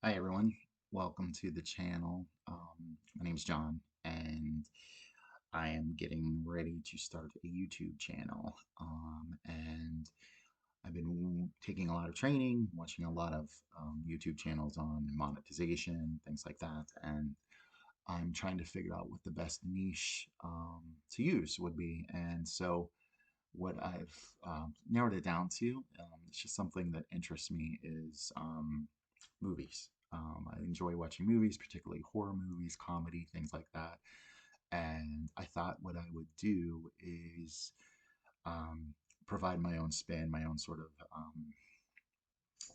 Hi everyone, welcome to the channel. My name's John, and I am getting ready to start a YouTube channel. And I've been taking a lot of training, watching a lot of YouTube channels on monetization, things like that, and I'm trying to figure out what the best niche to use would be. And so, what I've narrowed it down to, it's just something that interests me, is movies. I enjoy watching movies, particularly horror movies, comedy, things like that. And I thought what I would do is um, provide my own spin, my own sort of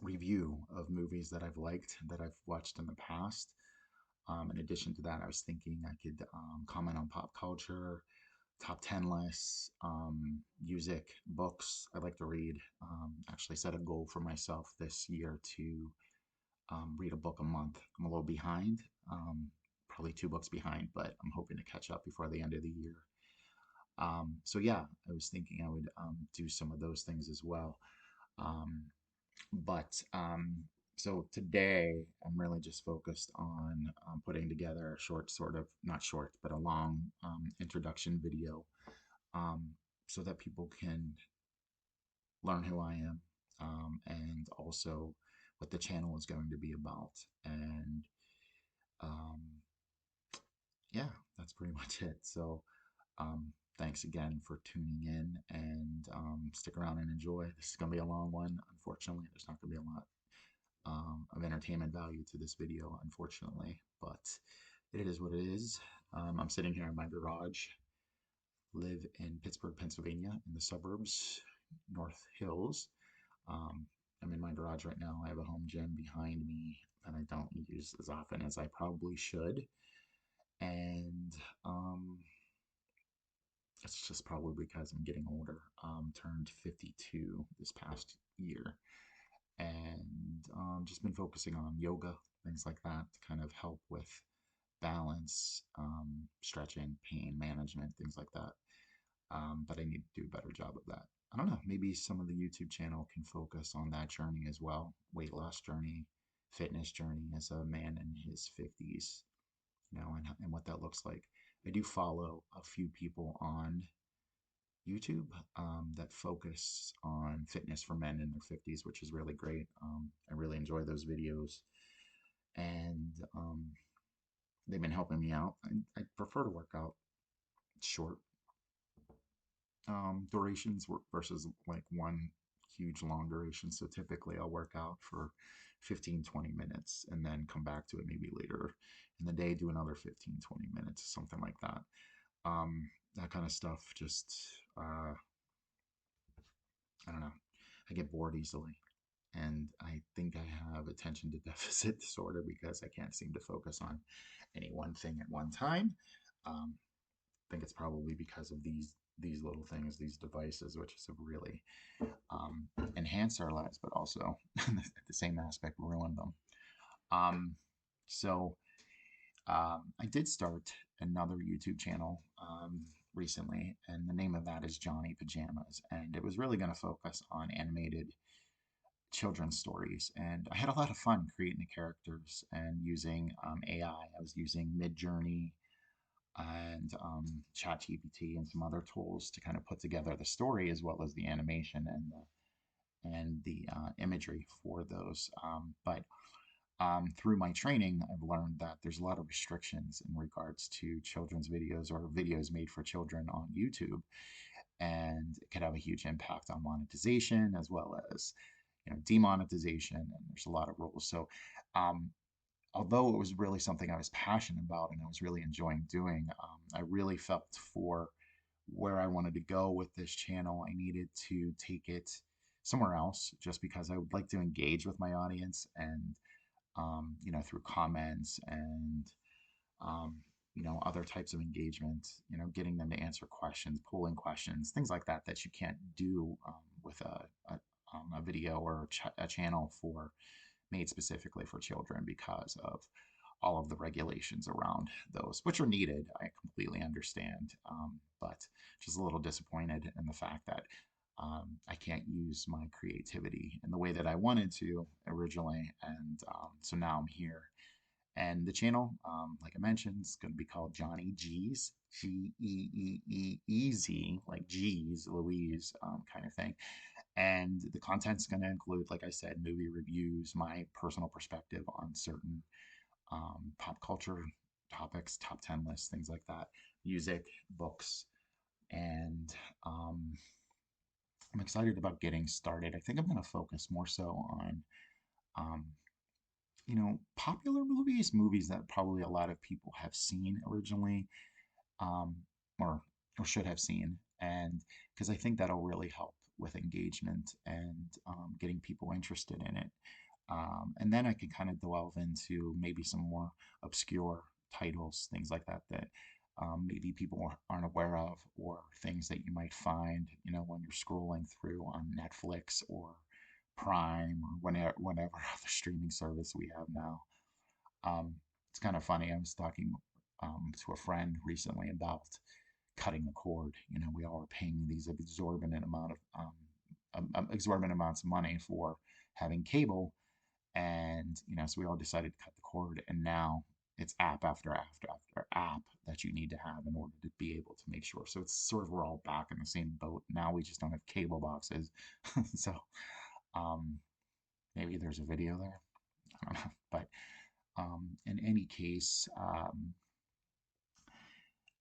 review of movies that I've liked, that I've watched in the past. In addition to that, I was thinking I could comment on pop culture, top 10 lists, music, books. I like to read. Actually, set a goal for myself this year to read a book a month. I'm a little behind, probably 2 books behind, but I'm hoping to catch up before the end of the year. So yeah, I was thinking I would do some of those things as well. Um, but so today I'm really just focused on putting together a short, sort of not short, but a long introduction video, um, so that people can learn who I am, and also what the channel is going to be about. And um, yeah, that's pretty much it. So thanks again for tuning in, and stick around and enjoy. This is going to be a long one. Unfortunately, there's not going to be a lot of entertainment value to this video, unfortunately, but it is what it is. I'm sitting here in my garage, live in Pittsburgh, Pennsylvania, in the suburbs, North Hills. Um, I'm in my garage right now. I have a home gym behind me that I don't use as often as I probably should. And it's just probably because I'm getting older. Turned 52 this past year, and just been focusing on yoga, things like that, to kind of help with balance, stretching, pain management, things like that. But I need to do a better job of that. I don't know. Maybe some of the YouTube channel can focus on that journey as well. Weight loss journey, fitness journey as a man in his 50s, and what that looks like. I do follow a few people on YouTube that focus on fitness for men in their 50s, which is really great. I really enjoy those videos, and they've been helping me out. I prefer to work out short durations versus like one huge long duration. So typically I'll work out for 15, 20 minutes and then come back to it maybe later in the day, do another 15, 20 minutes, something like that. That kind of stuff just, I don't know, I get bored easily. And I think I have attention to deficit disorder because I can't seem to focus on any one thing at one time. I think it's probably because of these little things, these devices, which have really enhanced our lives, but also at the same aspect ruined them. Um, so I did start another YouTube channel recently, and the name of that is Johnnie Pajamas, and it was really going to focus on animated children's stories. And I had a lot of fun creating the characters and using AI. I was using Midjourney and ChatGPT and some other tools to kind of put together the story as well as the animation and the imagery for those. But through my training, I've learned that there's a lot of restrictions in regards to children's videos or videos made for children on YouTube, and it could have a huge impact on monetization as well as demonetization. And there's a lot of rules. So um, although it was really something I was passionate about and I was really enjoying doing, I really felt for where I wanted to go with this channel, I needed to take it somewhere else just because I would like to engage with my audience and, through comments and, um, other types of engagement, getting them to answer questions, polling questions, things like that, that you can't do with a video or a channel for made specifically for children because of all of the regulations around those, which are needed. I completely understand, but just a little disappointed in the fact that I can't use my creativity in the way that I wanted to originally. And so now I'm here. And the channel, like I mentioned, is going to be called Johnnie Geeez, Geeez, like Gee's, Louise kind of thing. And the content's going to include, like I said, movie reviews, my personal perspective on certain pop culture topics, top 10 lists, things like that, music, books, and I'm excited about getting started. I think I'm going to focus more so on, um, popular movies, movies that probably a lot of people have seen originally, um, or should have seen, and because I think that'll really help with engagement and getting people interested in it. And then I can kind of delve into maybe some more obscure titles, things like that, that maybe people aren't aware of, or things that you might find, when you're scrolling through on Netflix or Prime or whatever other streaming service we have now. Um, it's kind of funny. I was talking to a friend recently about cutting the cord. We all are paying these exorbitant amounts of money for having cable, and so we all decided to cut the cord, and now it's app after app that you need to have in order to be able to make sure. So it's sort of, we're all back in the same boat now. We just don't have cable boxes. So um, maybe there's a video there. I don't know, but in any case, I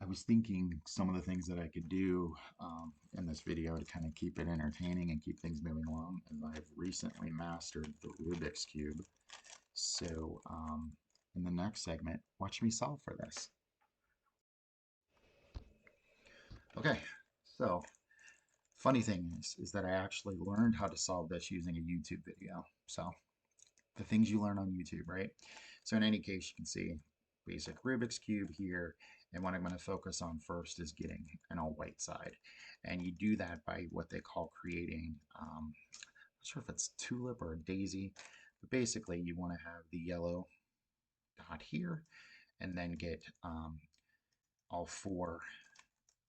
was thinking some of the things that I could do in this video to kind of keep it entertaining and keep things moving along. And I've recently mastered the Rubik's Cube. So in the next segment, watch me solve for this. Okay, so funny thing is that I actually learned how to solve this using a YouTube video. So the things you learn on YouTube, right? So in any case, you can see basic Rubik's Cube here. And what I'm going to focus on first is getting an all white side. And you do that by what they call creating, I'm not sure if it's tulip or a daisy, but basically you want to have the yellow dot here, and then get all four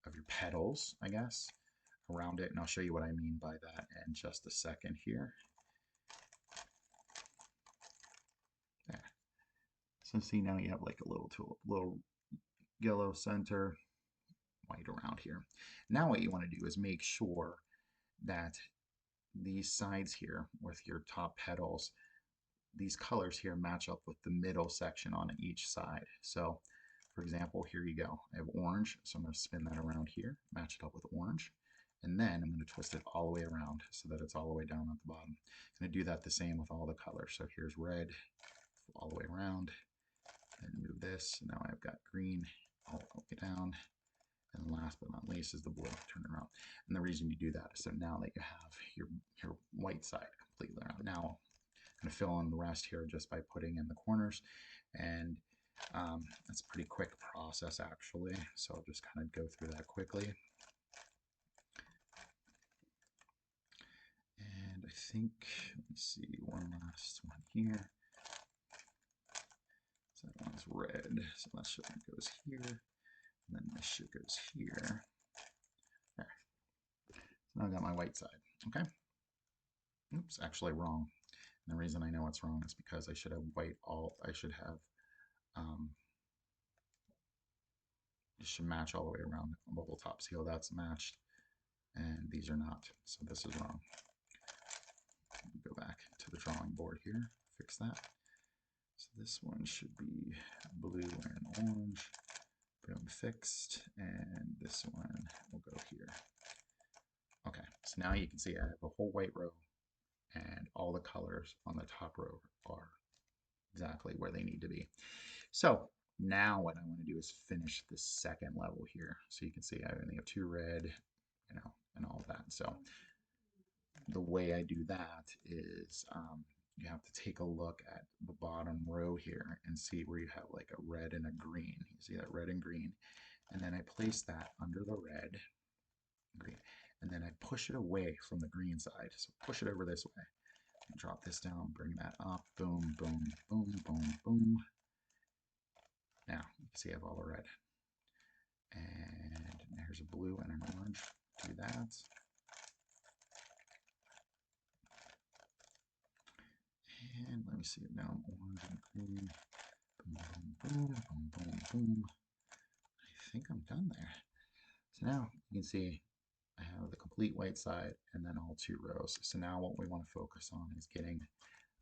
of your petals, I guess, around it. And I'll show you what I mean by that in just a second here. There. So see, now you have like a little tulip, little yellow center, white around here. Now what you want to do is make sure that these sides here with your top petals, these colors here match up with the middle section on each side. So for example, here you go. I have orange, so I'm going to spin that around here, match it up with orange, and then I'm going to twist it all the way around so that it's all the way down at the bottom. I'm going to do that the same with all the colors. So here's red all the way around, and move this. Now I've got green all the way down, and last but not least is the blue. Turn it around. And the reason you do that is so now that you have your white side completely around. Now I'm going to fill in the rest here just by putting in the corners, and that's a pretty quick process actually, so I'll just kind of go through that quickly. And I think, let me see, one last one here. So that one's red, so that shit goes here, and then this shit goes here. There. So now I got my white side, okay? Oops, actually wrong. And the reason I know it's wrong is because I should have white all, I should have, it should match all the way around the bubble top. See how that's matched? And these are not, so this is wrong. Go back to the drawing board here, fix that. So this one should be blue and orange. Boom, fixed. And this one will go here. Okay, so now you can see I have a whole white row, and all the colors on the top row are exactly where they need to be. So now what I want to do is finish the second level here. So you can see I only have two red, and all of that. So the way I do that is you have to take a look at the bottom row here and see where you have like a red and a green. You see that red and green, and then I place that under the red, green, and then I push it away from the green side. So push it over this way. Drop this down, bring that up, boom, boom, boom, boom, boom. Now you can see I have all the red, and there's a blue and an orange. Do that. let me see it now. Orange and green. Boom, boom, boom, boom, boom, boom. I think I'm done there. So now you can see I have the complete white side and then all 2 rows. So now what we want to focus on is getting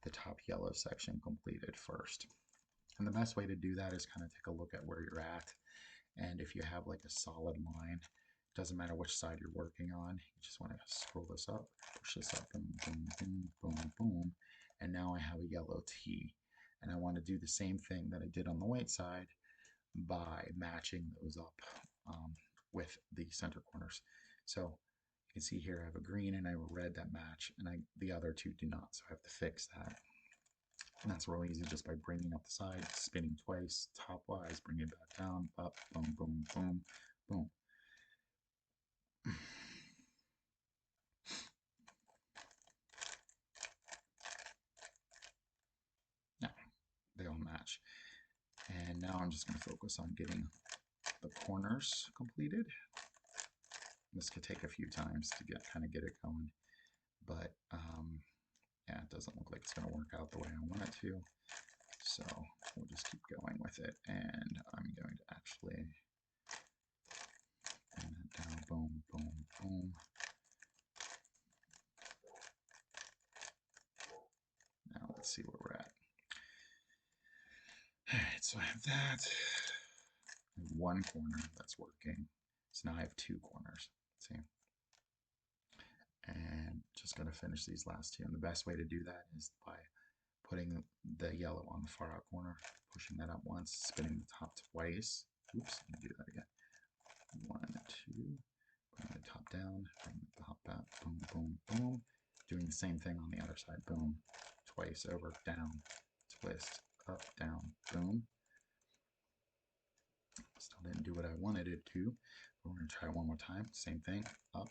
the top yellow section completed first. And the best way to do that is kind of take a look at where you're at. And if you have like a solid line, it doesn't matter which side you're working on, you just want to scroll this up, push this up, boom, boom, boom, boom, boom. And now I have a yellow T. And I want to do the same thing that I did on the white side by matching those up with the center corners. So you can see here I have a green and I have a red that match, and the other 2 do not, so I have to fix that. And that's real easy just by bringing up the side, spinning twice, top-wise, bring it back down, up, boom, boom, boom, boom. Now, they all match. And now I'm just going to focus on getting the corners completed. This could take a few times to kind of get it going, but yeah, it doesn't look like it's going to work out the way I want it to. So we'll just keep going with it, and I'm going to actually bring that down, boom, boom, boom. Now let's see where we're at. All right, so I have that. I have 1 corner that's working. So now I have 2 corners. See? And just going to finish these last 2. And the best way to do that is by putting the yellow on the far out corner, pushing that up once, spinning the top twice. Oops, let me do that again. 1, 2, bring the top down, bring the top back, boom, boom, boom. Doing the same thing on the other side, boom, twice over, down, twist, up, down, boom. Still didn't do what I wanted it to, but we're going to try it one more time. Same thing, up,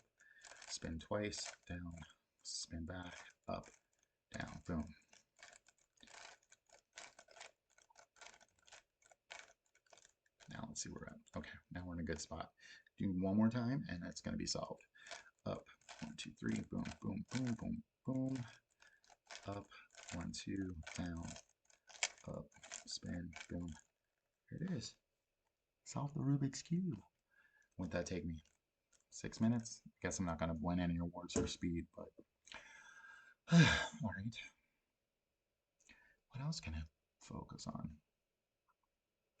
spin twice, down, spin back, up, down, boom. Now let's see where we're at. Okay, now we're in a good spot. Do one more time, and that's going to be solved. Up, 1, 2, 3, boom, boom, boom, boom, boom. Up, 1, 2, down, up, spin, boom. Here it is. Solve the Rubik's Cube. Won't that take me? 6 minutes? Guess I'm not going to win any awards for speed, but all right. What else can I focus on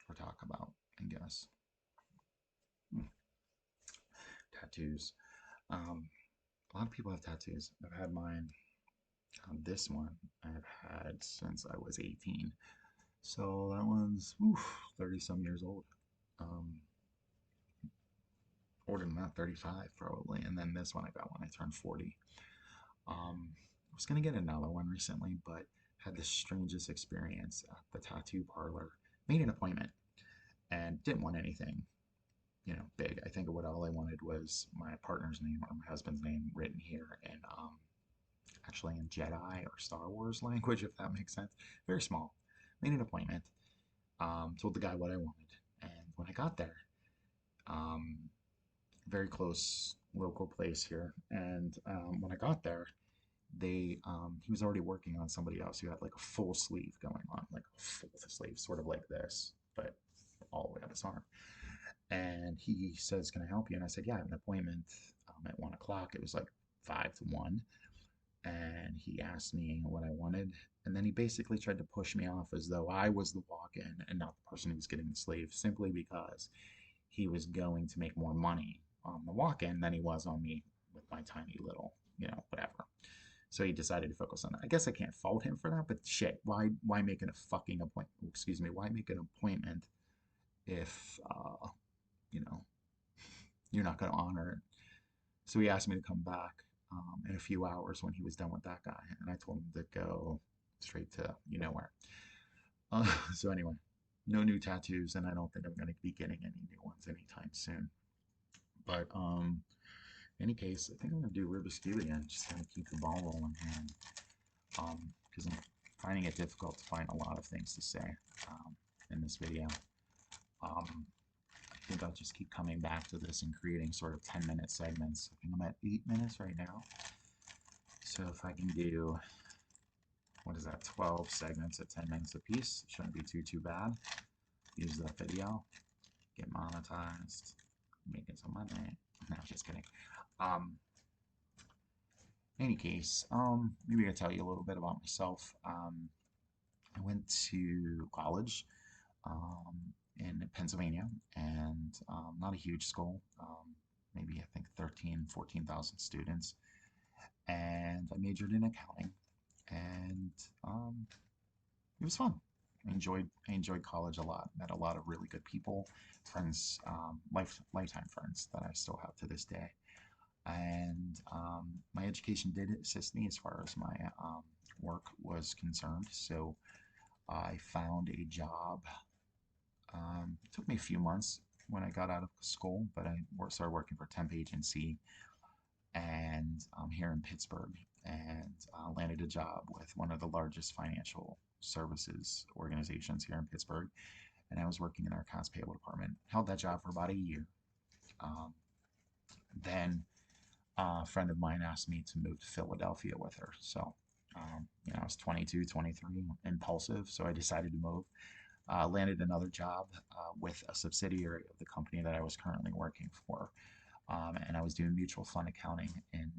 or talk about, I guess? Tattoos. A lot of people have tattoos. I've had mine. This one I've had since I was 18. So that one's 30 some years old. Older than that, 35 probably. And then this one I got when I turned 40. I was going to get another one recently, but had the strangest experience at the tattoo parlor. Made an appointment and didn't want anything, big. I think what all I wanted was my partner's name or my husband's name written here and actually in Jedi or Star Wars language, if that makes sense. Very small. Made an appointment. Told the guy what I wanted. And when I got there, very close local place here. And when I got there, he was already working on somebody else who had like a full sleeve going on, like a full sleeve, sort of like this, but all the way up his arm. And he says, "Can I help you?" And I said, "Yeah, I have an appointment at 1 o'clock." It was like 5 to 1. And he asked me what I wanted. And then he basically tried to push me off as though I was the walk-in and not the person who was getting the sleeve, simply because he was going to make more money on the walk-in than he was on me with my tiny little, whatever. So he decided to focus on that. I guess I can't fault him for that, but shit, why make it a fucking appointment? Excuse me, why make an appointment if you're not going to honor it? So he asked me to come back in a few hours when he was done with that guy, and I told him to go straight to where. So anyway, no new tattoos, and I don't think I'm going to be getting any new ones anytime soon. But in any case, I think I'm going to do Rubik's Cube again, just kind of keep the ball rolling here, because I'm finding it difficult to find a lot of things to say in this video. I think I'll just keep coming back to this and creating sort of 10-minute segments. I think I'm at 8 minutes right now. So if I can do, what is was that, 12 segments at 10 minutes apiece. Shouldn't be too bad. Use that video, get monetized, making some money. No, just kidding. Um, in any case, maybe I'll tell you a little bit about myself. I went to college in Pennsylvania, and not a huge school, maybe I think 13, 14,000 students, and I majored in accounting, and um, it was fun. I enjoyed college a lot. Met a lot of really good people, friends, lifetime friends that I still have to this day. And my education did assist me as far as my work was concerned. So I found a job. It took me a few months when I got out of school, but I started working for a temp agency and here in Pittsburgh, and landed a job with one of the largest financial services organizations here in Pittsburgh. And I was working in our accounts payable department. Held that job for about a year. Um, then a friend of mine asked me to move to Philadelphia with her. So, I was 22, 23, impulsive, so I decided to move. Landed another job with a subsidiary of the company that I was currently working for. And I was doing mutual fund accounting in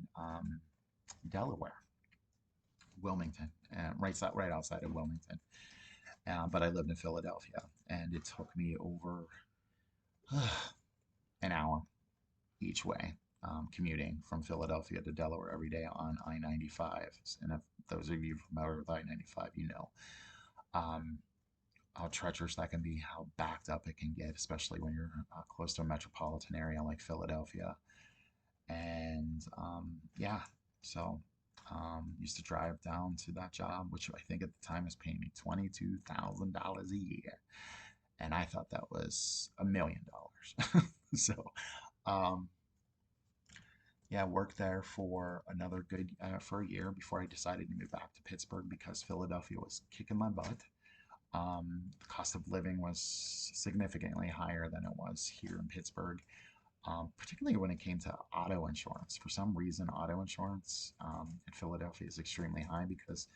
Delaware, Wilmington, right outside of Wilmington. But I lived in Philadelphia, and it took me over an hour each way, commuting from Philadelphia to Delaware every day on I-95. And if those of you familiar with I-95, you know um, how treacherous that can be, how backed up it can get, especially when you're close to a metropolitan area like Philadelphia. And yeah, so used to drive down to that job, which I think at the time was paying me $22,000 a year, and I thought that was $1 million. So um, yeah, worked there for another good for a year before I decided to move back to Pittsburgh because Philadelphia was kicking my butt. The cost of living was significantly higher than it was here in Pittsburgh, particularly when it came to auto insurance. For some reason, auto insurance in Philadelphia is extremely high because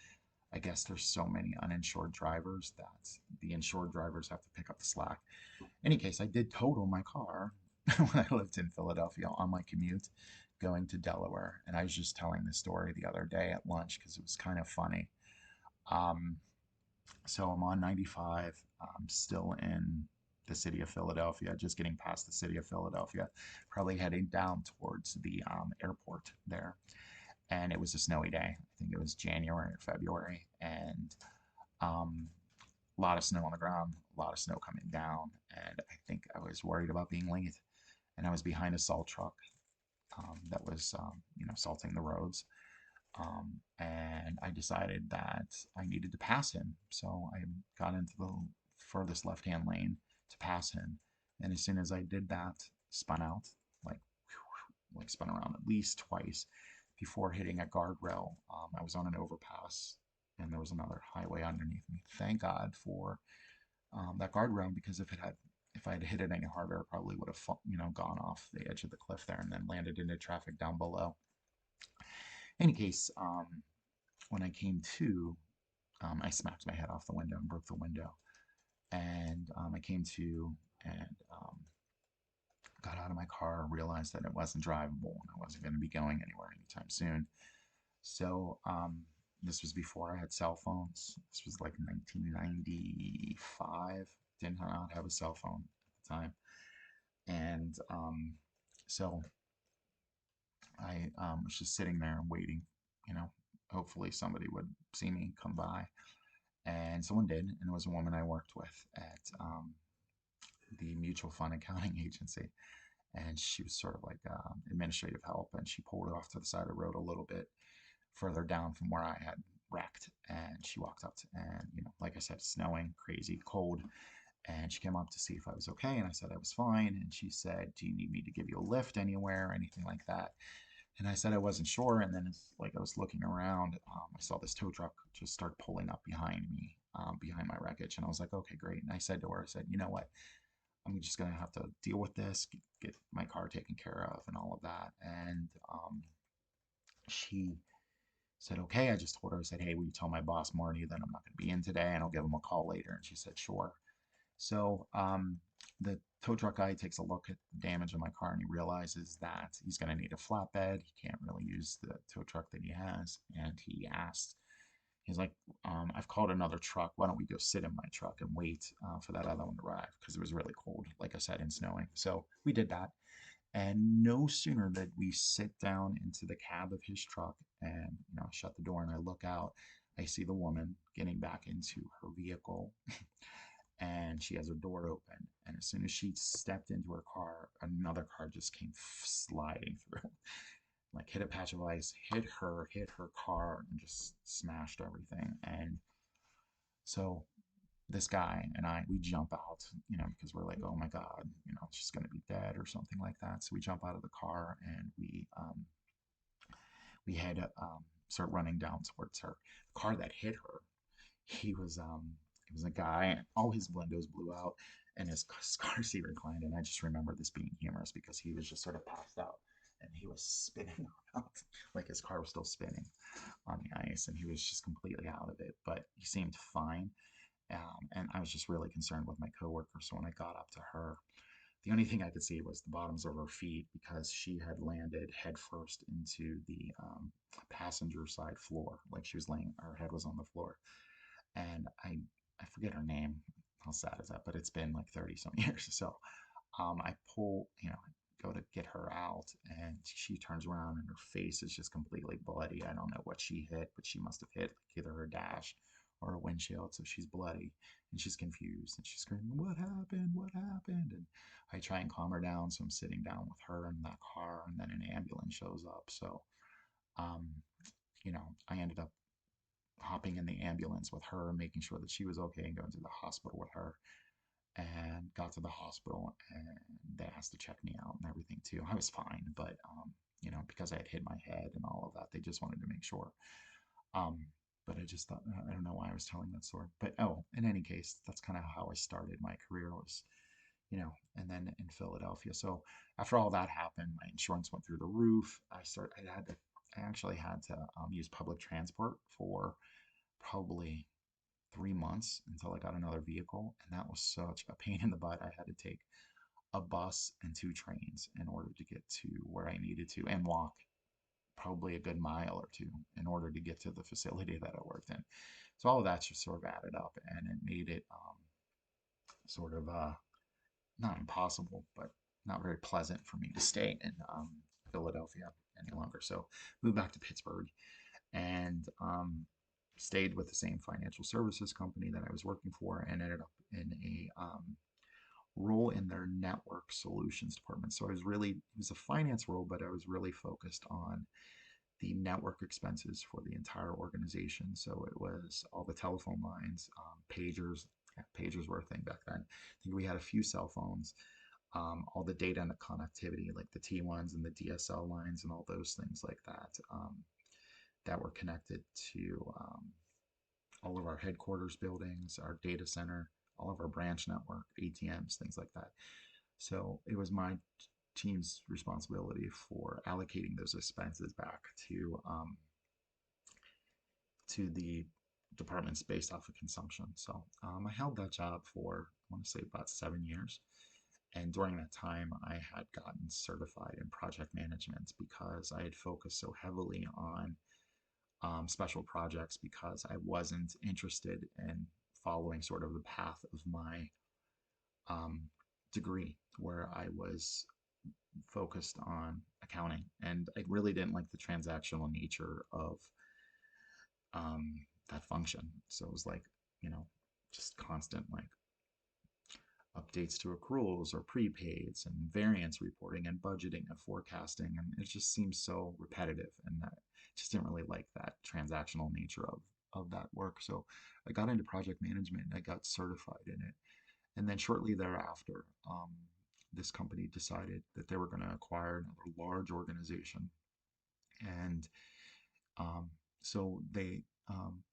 I guess there's so many uninsured drivers that the insured drivers have to pick up the slack. In any case, I did total my car when I lived in Philadelphia on my commute going to Delaware. And I was just telling this story the other day at lunch because it was kind of funny. Um, so I'm on 95. I'm still in the city of Philadelphia, just getting past the city of Philadelphia, probably heading down towards the airport there. And it was a snowy day. I think it was January or February, and um, a lot of snow on the ground, a lot of snow coming down. And I think I was worried about being late. And I was behind a salt truck that was, salting the roads. And I decided that I needed to pass him. So I got into the furthest left hand lane to pass him. And as soon as I did that, spun out, like, like spun around at least twice before hitting a guardrail. I was on an overpass and there was another highway underneath me. Thank God for that guardrail because if I had hit it any harder, I probably would have gone off the edge of the cliff there and then landed into traffic down below. In any case, when I came to, I smacked my head off the window and broke the window. And I came to and got out of my car, realized that it wasn't drivable and I wasn't going to be going anywhere anytime soon. So this was before I had cell phones. This was like 1995. Did not have a cell phone at the time. And so I was just sitting there and waiting, hopefully somebody would see me come by. And someone did, and it was a woman I worked with at the mutual fund accounting agency. And she was sort of like administrative help, and she pulled off to the side of the road a little bit further down from where I had wrecked. And she walked up to, and like I said, snowing, crazy, cold. And she came up to see if I was okay, and I said I was fine. And she said, "Do you need me to give you a lift anywhere, or anything like that?" And I said I wasn't sure. And then it's like I was looking around, I saw this tow truck just start pulling up behind me, behind my wreckage. And I was like, okay, great. And I said to her, I said, you know what? I'm just going to have to deal with this, get my car taken care of and all of that. And she Said, okay. I just told her, I said, hey, will you tell my boss Marty that I'm not going to be in today and I'll give him a call later? And she said, sure. So the tow truck guy takes a look at the damage in my car and he realizes that he's going to need a flatbed. He can't really use the tow truck that he has. And he asked, he's like, I've called another truck. Why don't we go sit in my truck and wait for that other one to arrive? Because it was really cold, like I said, and snowing. So we did that. And no sooner did we sit down into the cab of his truck and, shut the door and I look out, I see the woman getting back into her vehicle and she has her door open. And as soon as she stepped into her car, another car just came sliding through, like hit a patch of ice, hit her car, and just smashed everything. And so this guy and I, we jump out, because we're like, oh my God, she's going to be dead or something like that. So we jump out of the car and we head start running down towards her. The car that hit her, he was a guy, and all his windows blew out, and his car seat reclined. And I just remember this being humorous because he was just sort of passed out, and he was spinning around like his car was still spinning on the ice, and he was just completely out of it. But he seemed fine, and I was just really concerned with my coworker. So when I got up to her, the only thing I could see was the bottoms of her feet because she had landed headfirst into the passenger side floor, like she was laying, her head was on the floor. And I forget her name. How sad is that? But it's been like 30 some years. So I pull, go to get her out, and she turns around, and her face is just completely bloody. I don't know what she hit, but she must have hit like either her dash or a windshield. So she's bloody and she's confused and she's screaming, "What happened? What happened?" And I try and calm her down. So I'm sitting down with her in that car, and then an ambulance shows up. So, um, I ended up hopping in the ambulance with her, making sure that she was okay, and going to the hospital with her. And got to the hospital, and they asked to check me out and everything too. I was fine, but because I had hit my head and all of that, they just wanted to make sure. Um, but I just thought, I don't know why I was telling that story. But oh, in any case, that's kind of how I started my career was, and then in Philadelphia. So after all that happened, my insurance went through the roof. I actually had to use public transport for probably 3 months until I got another vehicle, and that was such a pain in the butt. I had to take a bus and two trains in order to get to where I needed to, and walk probably a good mile or two in order to get to the facility that I worked in. So all of that just sort of added up, and it made it sort of not impossible, but not very pleasant for me to stay in Philadelphia any longer. So moved back to Pittsburgh and stayed with the same financial services company that I was working for, and ended up in a role in their network solutions department. So it was a finance role, but I was really focused on the network expenses for the entire organization. So it was all the telephone lines, pagers. Yeah, pagers were a thing back then. I think we had a few cell phones, all the data and the connectivity, like the T1s and the DSL lines and all those things like that, that were connected to all of our headquarters buildings, our data center, all of our branch network, ATMs, things like that. So it was my team's responsibility for allocating those expenses back to the departments based off of consumption. So I held that job for, I want to say, about 7 years. And during that time, I had gotten certified in project management because I had focused so heavily on special projects because I wasn't interested in following sort of the path of my um, degree, where I was focused on accounting. And I really didn't like the transactional nature of that function. So it was like, you know, just constant like updates to accruals or prepaids and variance reporting and budgeting and forecasting. And it just seems so repetitive. And I just didn't really like that transactional nature of that work. So I got into project management and I got certified in it. And then shortly thereafter, this company decided that they were going to acquire another large organization. And um, so they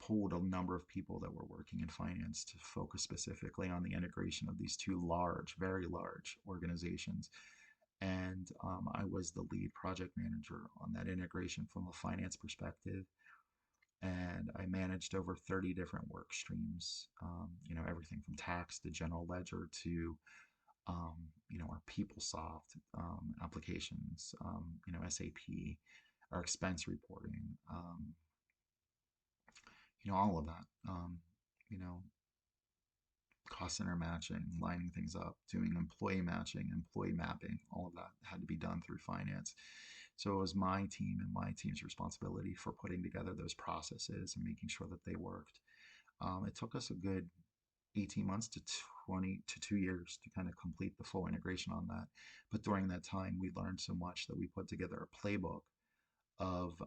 pulled a number of people that were working in finance to focus specifically on the integration of these two large, very large organizations. And I was the lead project manager on that integration from a finance perspective. and I managed over 30 different work streams. Everything from tax to general ledger to our PeopleSoft applications, SAP, our expense reporting, all of that. You know, cost center matching, lining things up, doing employee matching, employee mapping, all of that had to be done through finance. So it was my team and my team's responsibility for putting together those processes and making sure that they worked. It took us a good 18 months to 20 to 2 years to kind of complete the full integration on that. But during that time, we learned so much that we put together a playbook of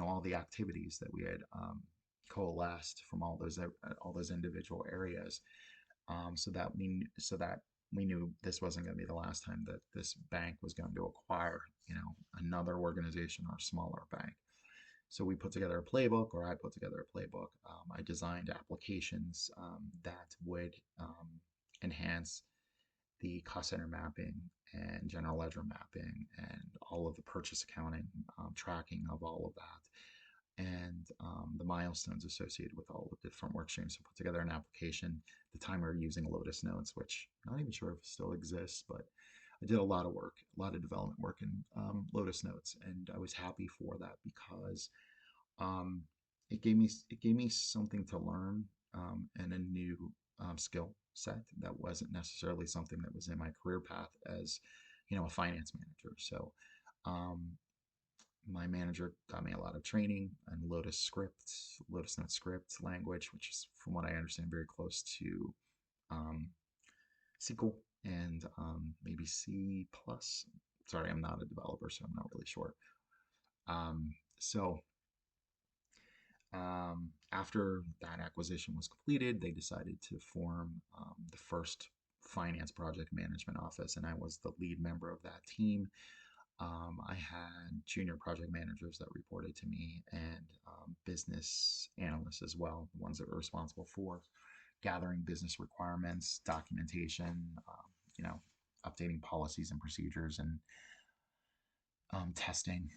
all the activities that we had coalesced from all those individual areas, so that we knew this wasn't going to be the last time that this bank was going to acquire another organization or smaller bank. So we put together a playbook, or I put together a playbook. I designed applications that would enhance the cost center mapping and general ledger mapping and all of the purchase accounting, tracking of all of that, and the milestones associated with all of the different work streams. So put together an application. At the time we were using Lotus Notes, which I'm not even sure if it still exists, but I did a lot of work, a lot of development work in Lotus Notes, and I was happy for that because um, it gave me something to learn, and a new skill set that wasn't necessarily something that was in my career path as a finance manager. So um, my manager got me a lot of training in Lotus Note script language, which is, from what I understand, very close to um, SQL and maybe C plus. Sorry, I'm not a developer, so I'm not really sure. So after that acquisition was completed, they decided to form the first finance project management office, and I was the lead member of that team. I had junior project managers that reported to me, and business analysts as well, the ones that were responsible for gathering business requirements, documentation, you know, updating policies and procedures, and testing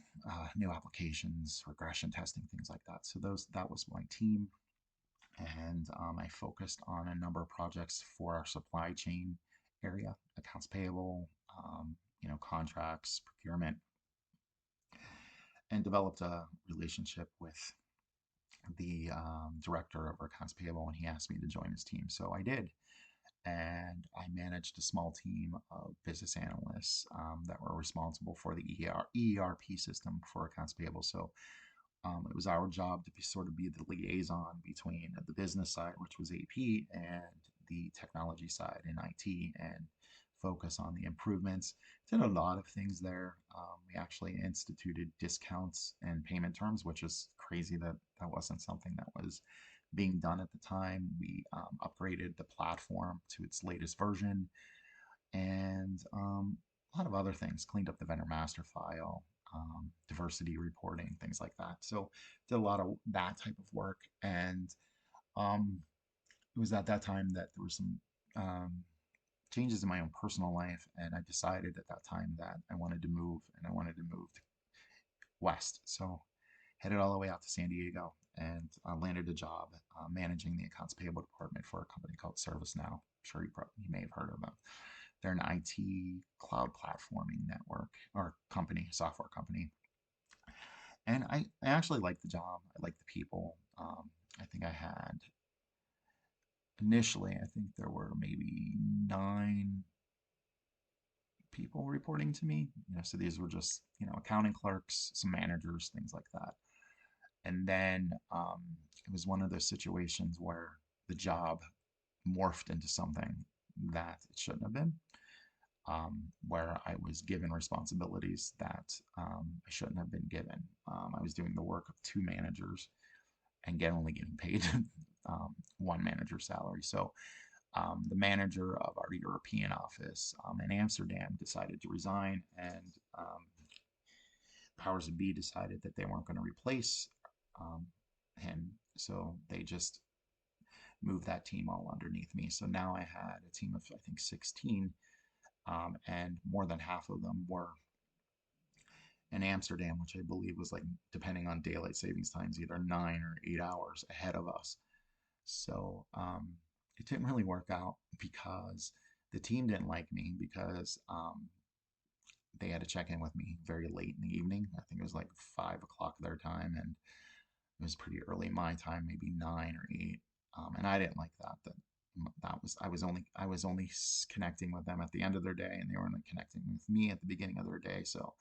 new applications, regression testing, things like that. So that was my team, and I focused on a number of projects for our supply chain area, accounts payable, contracts, procurement, and developed a relationship with the director of our accounts payable, and he asked me to join his team. So I did, and I managed a small team of business analysts that were responsible for the ERP system for accounts payable. So it was our job to sort of be the liaison between the business side, which was AP, and the technology side in IT, and focus on the improvements. Did a lot of things there. We actually instituted discounts and payment terms, which is crazy that that wasn't something that was being done at the time. We upgraded the platform to its latest version, and a lot of other things. Cleaned up the vendor master file, diversity reporting, things like that. So did a lot of that type of work, and um, it was at that time that there were some changes in my own personal life, and I decided at that time that I wanted to move, and I wanted to move west. So headed all the way out to San Diego, and landed a job managing the accounts payable department for a company called ServiceNow. I'm sure you may have heard of them. They're an IT cloud platforming network or company, software company. And I actually liked the job. I liked the people. I think I had initially, I think there were maybe 9 people reporting to me. So these were just accounting clerks, some managers, things like that. And then it was one of those situations where the job morphed into something that it shouldn't have been, where I was given responsibilities that I shouldn't have been given. I was doing the work of 2 managers and only getting paid one manager's salary. So the manager of our European office in Amsterdam decided to resign, and powers that be decided that they weren't going to replace um, him. So they just moved that team all underneath me. So now I had a team of, I think, 16, and more than half of them were in Amsterdam, which I believe was like, depending on daylight savings times, either 9 or 8 hours ahead of us. So it didn't really work out because the team didn't like me because they had to check in with me very late in the evening. I think it was like 5 o'clock their time, and it was pretty early my time, maybe 9 or 8. And I didn't like that. That was I was only connecting with them at the end of their day, and they were only connecting with me at the beginning of their day. So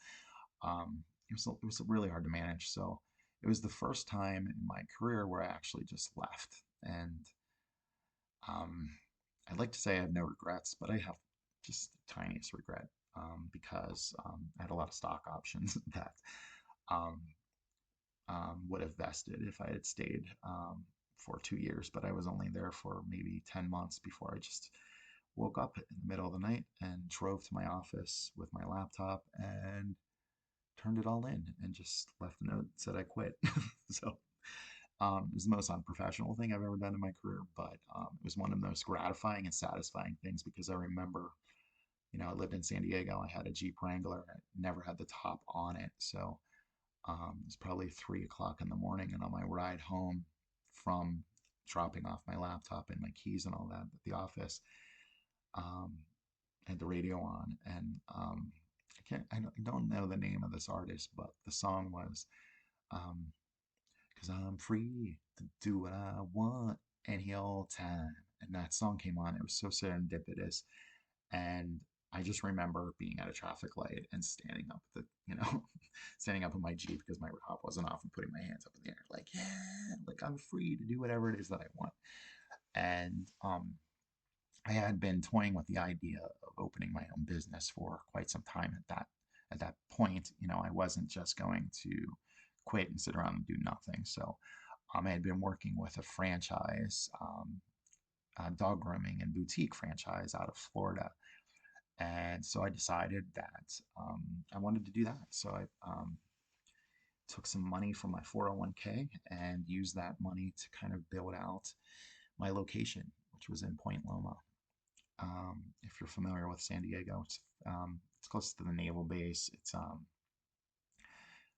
it was really hard to manage. So it was the first time in my career where I actually just left, and um, I'd like to say I have no regrets, but I have just the tiniest regret because I had a lot of stock options that um, would have vested if I had stayed for 2 years, but I was only there for maybe 10 months before I just woke up in the middle of the night and drove to my office with my laptop and turned it all in and just left a note that said I quit. So it was the most unprofessional thing I've ever done in my career, but it was one of the most gratifying and satisfying things because I remember, I lived in San Diego. I had a Jeep Wrangler. I never had the top on it. So it was probably 3 o'clock in the morning. And on my ride home from dropping off my laptop and my keys and all that at the office, um, I had the radio on. And I don't know the name of this artist, but the song was, um, "Cause I'm free to do what I want any old time." And that song came on. It was so serendipitous. And I just remember being at a traffic light and standing up standing up in my Jeep because my top wasn't off and putting my hands up in the air, like, yeah, like I'm free to do whatever it is that I want. And I had been toying with the idea of opening my own business for quite some time at that point. I wasn't just going to quit and sit around and do nothing. So I had been working with a franchise, dog grooming and boutique franchise out of Florida. And so I decided that I wanted to do that. So I took some money from my 401k and used that money to kind of build out my location, which was in Point Loma. If you're familiar with San Diego, it's close to the naval base. It's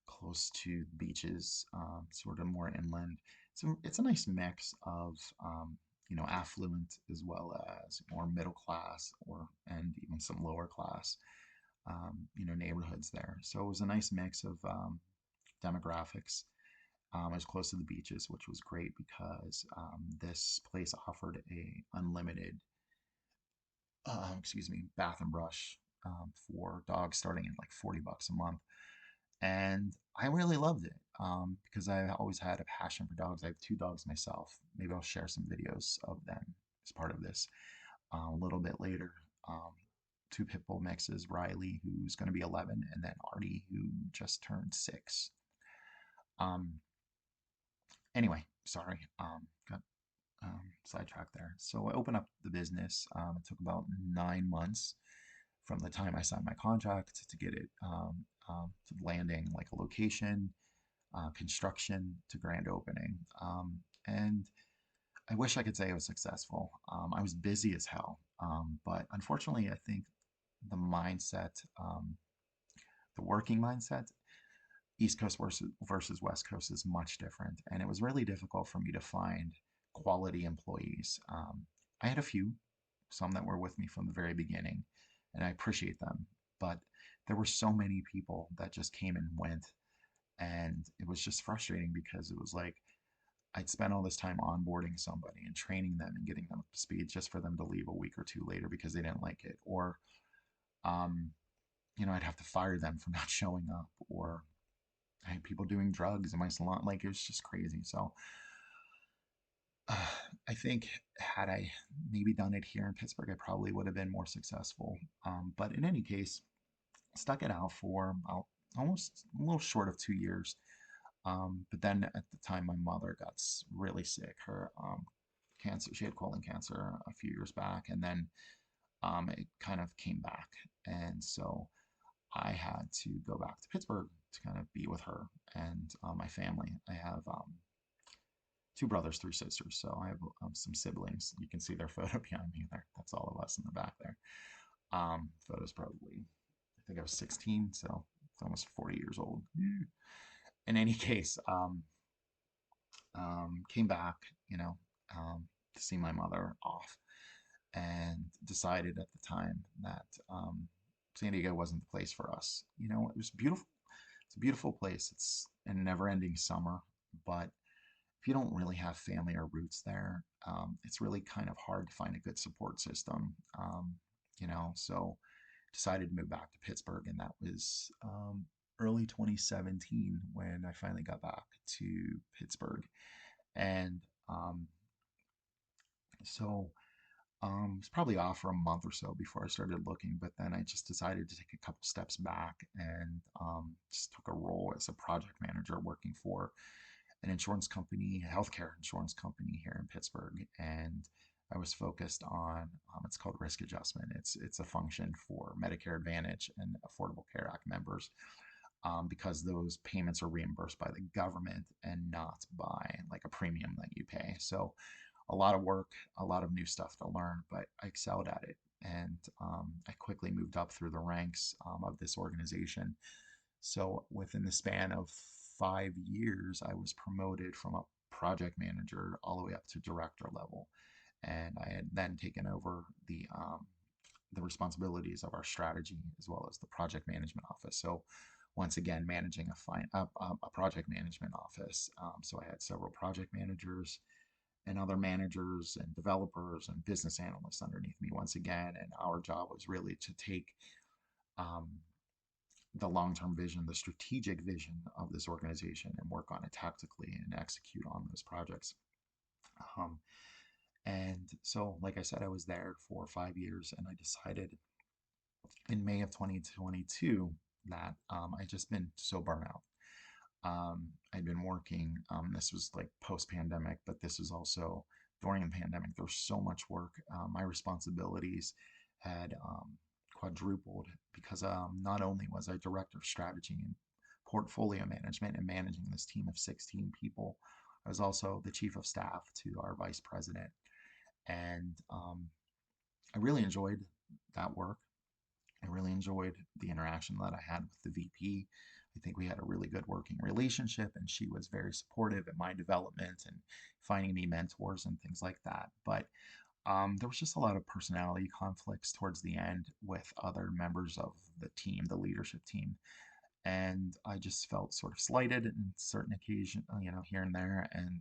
close to beaches, sort of more inland. So it's a nice mix of affluent as well as more middle class and even some lower class neighborhoods there. So it was a nice mix of demographics. I was close to the beaches, which was great because this place offered a unlimited, bath and brush for dogs starting at like $40 a month. And I really loved it because I always had a passion for dogs. I have two dogs myself. Maybe I'll share some videos of them as part of this a little bit later. Um, Two pit bull mixes, Riley, who's going to be 11, and then Artie, who just turned 6. Um, anyway, sorry, got sidetracked there. So I opened up the business. It took about 9 months from the time I signed my contract to get it to landing like a location, construction to grand opening. And I wish I could say I was successful. I was busy as hell, but unfortunately, I think the mindset, the working mindset, East Coast versus West Coast is much different, and it was really difficult for me to find quality employees. I had a few, some that were with me from the very beginning, and I appreciate them, but there were so many people that just came and went, and it was just frustrating because it was like I'd spent all this time onboarding somebody and training them and getting them up to speed just for them to leave a week or two later because they didn't like it, or um, I'd have to fire them for not showing up, or I had people doing drugs in my salon. Like it was just crazy. So I think had I maybe done it here in Pittsburgh, I probably would have been more successful. But in any case, stuck it out for about almost a little short of 2 years. But then at the time, my mother got really sick. Her cancer, she had colon cancer a few years back, and then it kind of came back. And so I had to go back to Pittsburgh to kind of be with her and my family. I have two brothers, three sisters, so I have some siblings. You can see their photo behind me there. That's all of us in the back there. Photos probably, I think I was 16, so almost 40 years old. In any case, came back, you know, to see my mother off, and decided at the time that San Diego wasn't the place for us. You know, it was beautiful. It's a beautiful place. It's a never-ending summer, but if you don't really have family or roots there, it's really kind of hard to find a good support system. You know, so decided to move back to Pittsburgh, and that was early 2017 when I finally got back to Pittsburgh. And so was probably off for a month or so before I started looking, but then I just decided to take a couple steps back and just took a role as a project manager working for an insurance company, a healthcare insurance company here in Pittsburgh. And I was focused on it's called risk adjustment. It's a function for Medicare Advantage and Affordable Care Act members, because those payments are reimbursed by the government and not by like a premium that you pay. So a lot of work, a lot of new stuff to learn, but I excelled at it. And I quickly moved up through the ranks of this organization. So within the span of 5 years, I was promoted from a project manager all the way up to director level. And I had then taken over the responsibilities of our strategy as well as the project management office. So once again, managing a project management office. So I had several project managers and other managers and developers and business analysts underneath me once again. And our job was really to take um, the long-term vision, the strategic vision of this organization, and work on it tactically and execute on those projects. Um, and so, like I said, I was there for 5 years, and I decided in May of 2022 that I just been so burnt out. I'd been working, this was like post pandemic, but this was also during the pandemic. There was so much work. My responsibilities had quadrupled because not only was I director of strategy and portfolio management and managing this team of 16 people, I was also the chief of staff to our vice president. And I really enjoyed that work. I really enjoyed the interaction that I had with the VP. I think we had a really good working relationship, and she was very supportive in my development and finding me mentors and things like that. But there was just a lot of personality conflicts towards the end with other members of the team, the leadership team. And I just felt sort of slighted in certain occasions, you know, here and there. And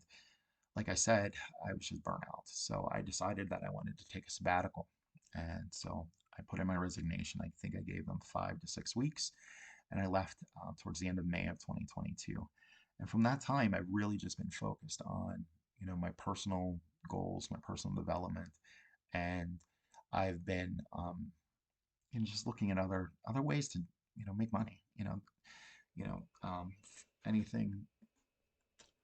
like I said, I was just burnt out. So I decided that I wanted to take a sabbatical. And so I put in my resignation. I think I gave them 5 to 6 weeks, and I left towards the end of May of 2022. And from that time, I've really just been focused on, you know, my personal goals, my personal development, and I've been, you know, just looking at other ways to, you know, make money. You know, anything,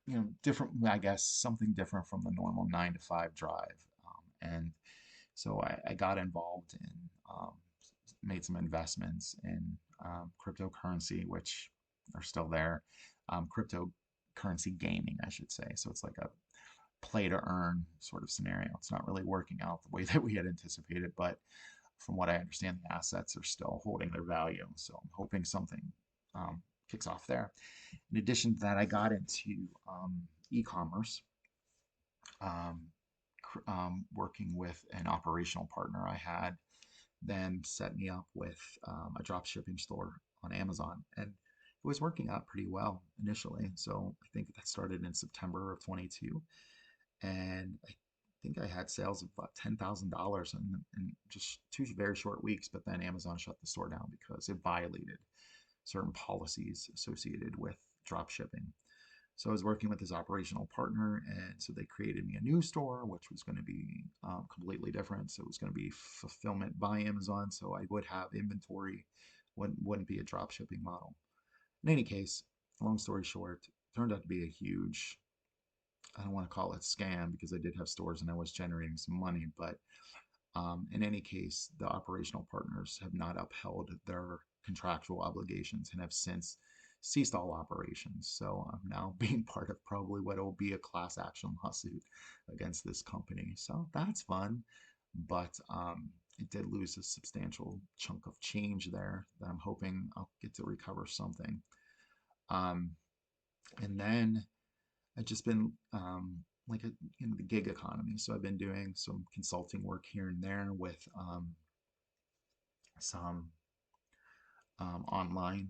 you know, different. I guess something different from the normal 9 to 5 drive. And so I got involved in, made some investments in cryptocurrency, which are still there. Cryptocurrency gaming, I should say. So it's like a play to earn sort of scenario. It's not really working out the way that we had anticipated, but from what I understand, the assets are still holding their value. So I'm hoping something kicks off there. In addition to that, I got into e-commerce, um, working with an operational partner I had, then set me up with a drop shipping store on Amazon. And it was working out pretty well initially. So I think that started in September of 22. And I think I had sales of about $10,000 in just 2 very short weeks. But then Amazon shut the store down because it violated certain policies associated with drop shipping. So I was working with this operational partner, and so they created me a new store, which was going to be completely different. So it was going to be fulfillment by Amazon, so I would have inventory, wouldn't be a drop shipping model. In any case, long story short, turned out to be a huge, I don't want to call it scam because I did have stores and I was generating some money, but in any case, the operational partners have not upheld their contractual obligations and have since ceased all operations. So I'm now being part of probably what will be a class action lawsuit against this company. So that's fun. But it did lose a substantial chunk of change there that I'm hoping I'll get to recover something. Um, and then I've just been like a, the gig economy. So I've been doing some consulting work here and there with some online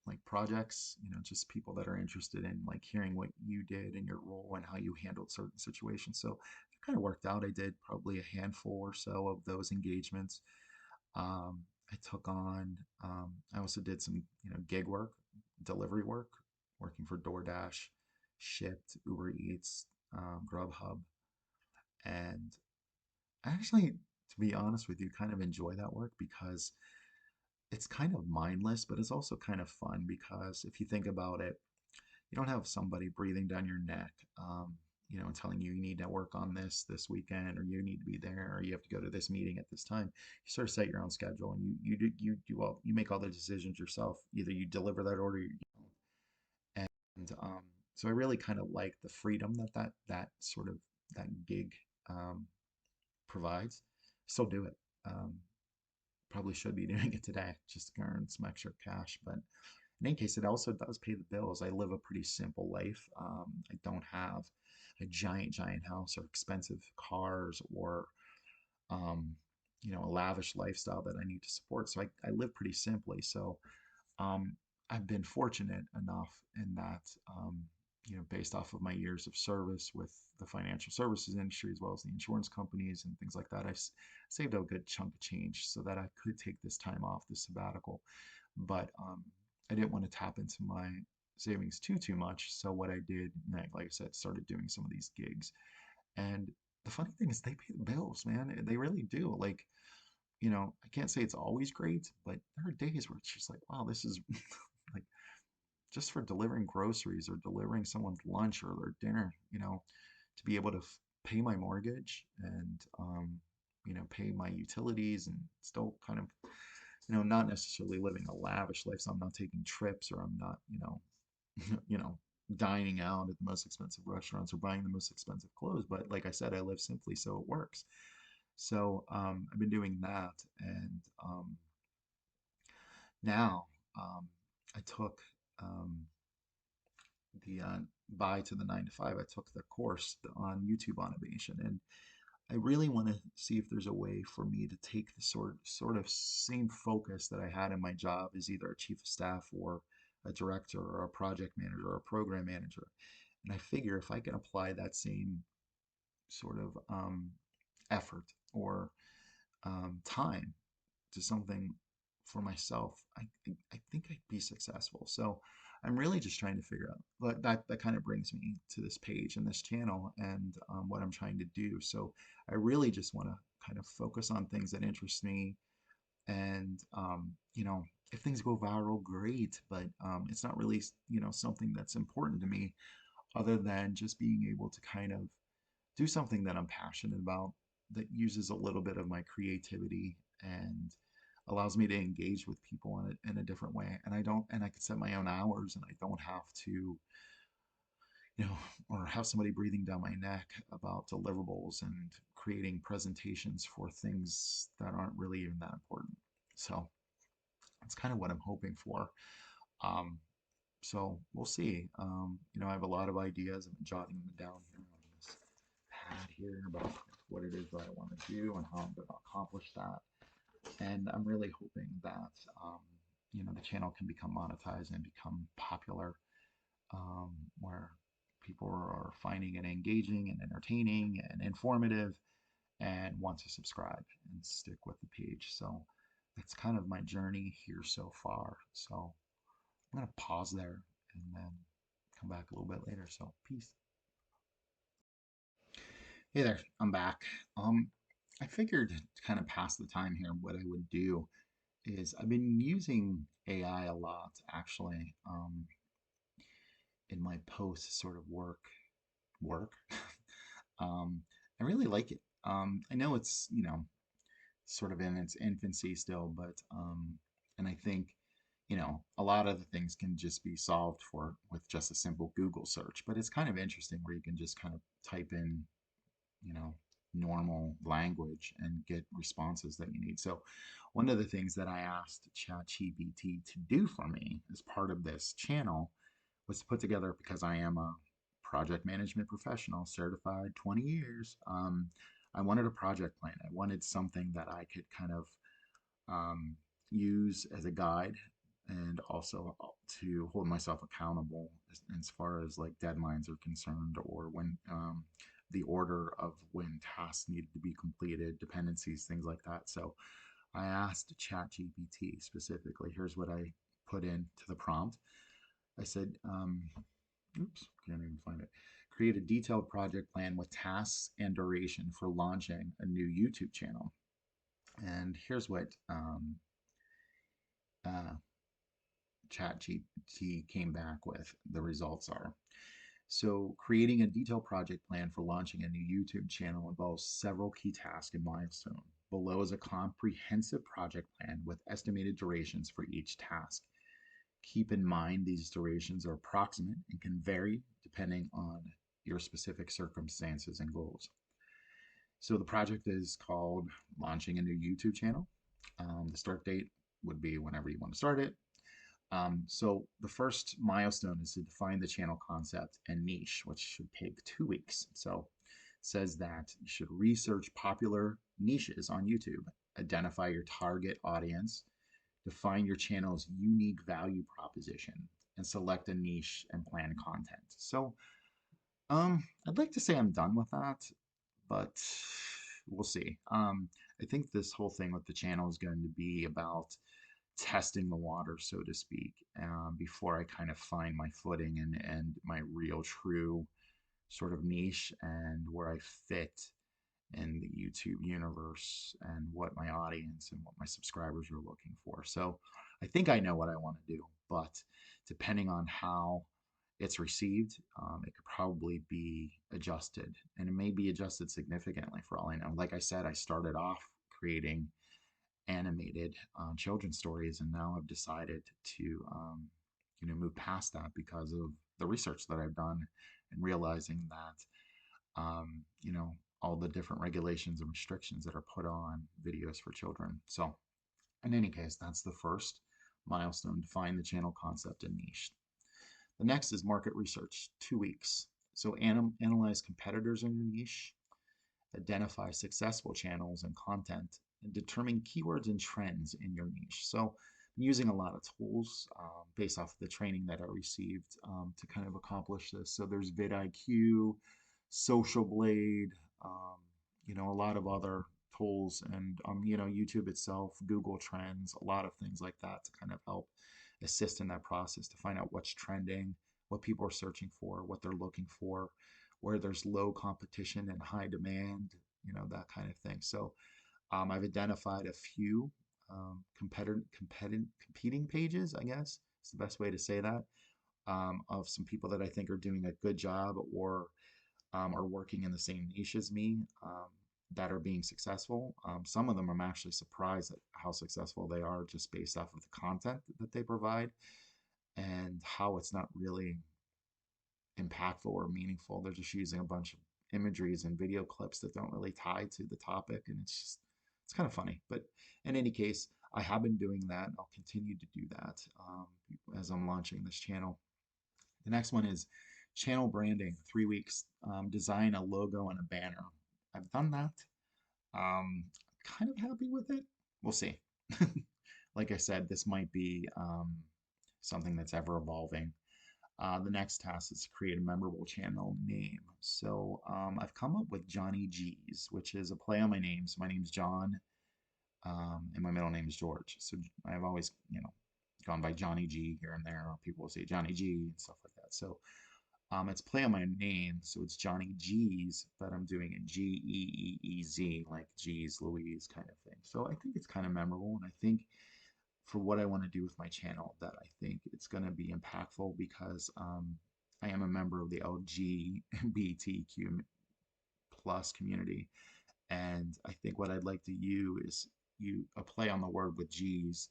like projects, just people that are interested in like hearing what you did in your role and how you handled certain situations. So it kind of worked out. I did probably a handful or so of those engagements. I took on, I also did some, gig work, delivery work, working for DoorDash, Shipped, Uber Eats, Grubhub. And I actually, to be honest with you, kind of enjoy that work because it's kind of mindless, but it's also kind of fun because if you think about it, you don't have somebody breathing down your neck, and telling you need to work on this weekend, or you need to be there, or you have to go to this meeting at this time. You sort of set your own schedule, and you do all you make all the decisions yourself. Either you deliver that order, and so I really kind of like the freedom that sort of that gig um, provides. Still do it. Probably should be doing it today just to earn some extra cash, but in any case, it also does pay the bills. I live a pretty simple life. I don't have a giant house or expensive cars or, um, a lavish lifestyle that I need to support. So I live pretty simply. So um, I've been fortunate enough in that, based off of my years of service with the financial services industry as well as the insurance companies and things like that, I've saved a good chunk of change so that I could take this time off, this sabbatical. But I didn't want to tap into my savings too much. So what I did, like I said, started doing some of these gigs. And the funny thing is, they pay the bills, man. They really do. Like, I can't say it's always great, but there are days where it's just like, wow, this is like just for delivering groceries or delivering someone's lunch or their dinner, to be able to pay my mortgage and, pay my utilities and still kind of, not necessarily living a lavish life. So I'm not taking trips or I'm not, you know, dining out at the most expensive restaurants or buying the most expensive clothes. But like I said, I live simply, so it works. So I've been doing that, and now I took um, the buy to the 9 to 5. I took the course on YouTube automation, and I really want to see if there's a way for me to take the sort of same focus that I had in my job as either a chief of staff or a director or a project manager or a program manager. And I figure if I can apply that same sort of effort or time to something for myself, I think I'd be successful. So I'm really just trying to figure out. But that kind of brings me to this page and this channel and what I'm trying to do. So I really just want to kind of focus on things that interest me. And if things go viral, great. But it's not really something that's important to me, other than just being able to kind of do something that I'm passionate about that uses a little bit of my creativity and allows me to engage with people in a different way. And I can set my own hours and I don't have to, or have somebody breathing down my neck about deliverables and creating presentations for things that aren't really even that important. So that's kind of what I'm hoping for. Um, so we'll see. I have a lot of ideas. I'm jotting them down here on this pad here about what it is that I want to do and how I'm going to accomplish that. And I'm really hoping that the channel can become monetized and become popular, where people are finding it engaging and entertaining and informative and want to subscribe and stick with the page. So that's kind of my journey here so far. So I'm going to pause there and then come back a little bit later. So peace. Hey there, I'm back. I figured to kind of pass the time here, what I would do is I've been using AI a lot actually, in my post sort of work. um, I really like it. I know it's sort of in its infancy still, but and I think a lot of the things can just be solved for with just a simple Google search. But it's kind of interesting where you can just kind of type in you know normal language and get responses that you need. So, one of the things that I asked ChatGPT to do for me as part of this channel was to put together, because I am a project management professional, certified 20 years. I wanted a project plan. I wanted something that I could kind of um, use as a guide, and also to hold myself accountable as far as like deadlines are concerned, or when the order of when tasks needed to be completed, dependencies, things like that. So I asked ChatGPT specifically. Here's what I put into the prompt. I said, oops, can't even find it. Create a detailed project plan with tasks and duration for launching a new YouTube channel. And here's what uh, ChatGPT came back with. The results are. So, creating a detailed project plan for launching a new YouTube channel involves several key tasks and milestones. Below is a comprehensive project plan with estimated durations for each task. Keep in mind these durations are approximate and can vary depending on your specific circumstances and goals. So, the project is called Launching a New YouTube Channel. The start date would be whenever you want to start it. So the first milestone is to define the channel concept and niche, which should take 2 weeks. So it says that you should research popular niches on YouTube, identify your target audience, define your channel's unique value proposition, and select a niche and plan content. So I'd like to say I'm done with that, but we'll see. I think this whole thing with the channel is going to be about testing the water, so to speak, before I kind of find my footing and my real true sort of niche and where I fit in the YouTube universe and what my audience and what my subscribers are looking for. So I think I know what I want to do, but depending on how it's received, it could probably be adjusted, and it may be adjusted significantly for all I know. Like I said, I started off creating animated children's stories, and now I've decided to move past that because of the research that I've done and realizing that all the different regulations and restrictions that are put on videos for children. So in any case, that's the first milestone: define the channel concept and niche. The next is market research, 2 weeks. So analyze competitors in your niche, identify successful channels and content, and determine keywords and trends in your niche. So I'm using a lot of tools based off of the training that I received to kind of accomplish this. So there's vidIQ, Social Blade, a lot of other tools, and YouTube itself, Google Trends, a lot of things like that to kind of help assist in that process to find out what's trending, what people are searching for, what they're looking for, where there's low competition and high demand, that kind of thing. So I've identified a few competing pages, I guess is the best way to say that, of some people that I think are doing a good job, or are working in the same niche as me, that are being successful. Some of them I'm actually surprised at how successful they are just based off of the content that they provide and how it's not really impactful or meaningful. They're just using a bunch of imageries and video clips that don't really tie to the topic, and it's kind of funny. But in any case, I have been doing that. I'll continue to do that as I'm launching this channel. The next one is channel branding, 3 weeks. Design a logo and a banner. I've done that. Kind of happy with it. We'll see. Like I said, this might be something that's ever evolving. The next task is to create a memorable channel name. So I've come up with Johnnie Geeez, which is a play on my name. So my name's John, and my middle name is George. So I've always, gone by Johnny G here and there. Or people will say Johnny G and stuff like that. So it's play on my name. So it's Johnnie Geeez, but I'm doing it Geeez, like Geez Louise kind of thing. So I think it's kind of memorable, and I think for what I want to do with my channel, that I think it's going to be impactful because I am a member of the LGBTQ plus community, and I think what I'd like to use is a play on the word with G's,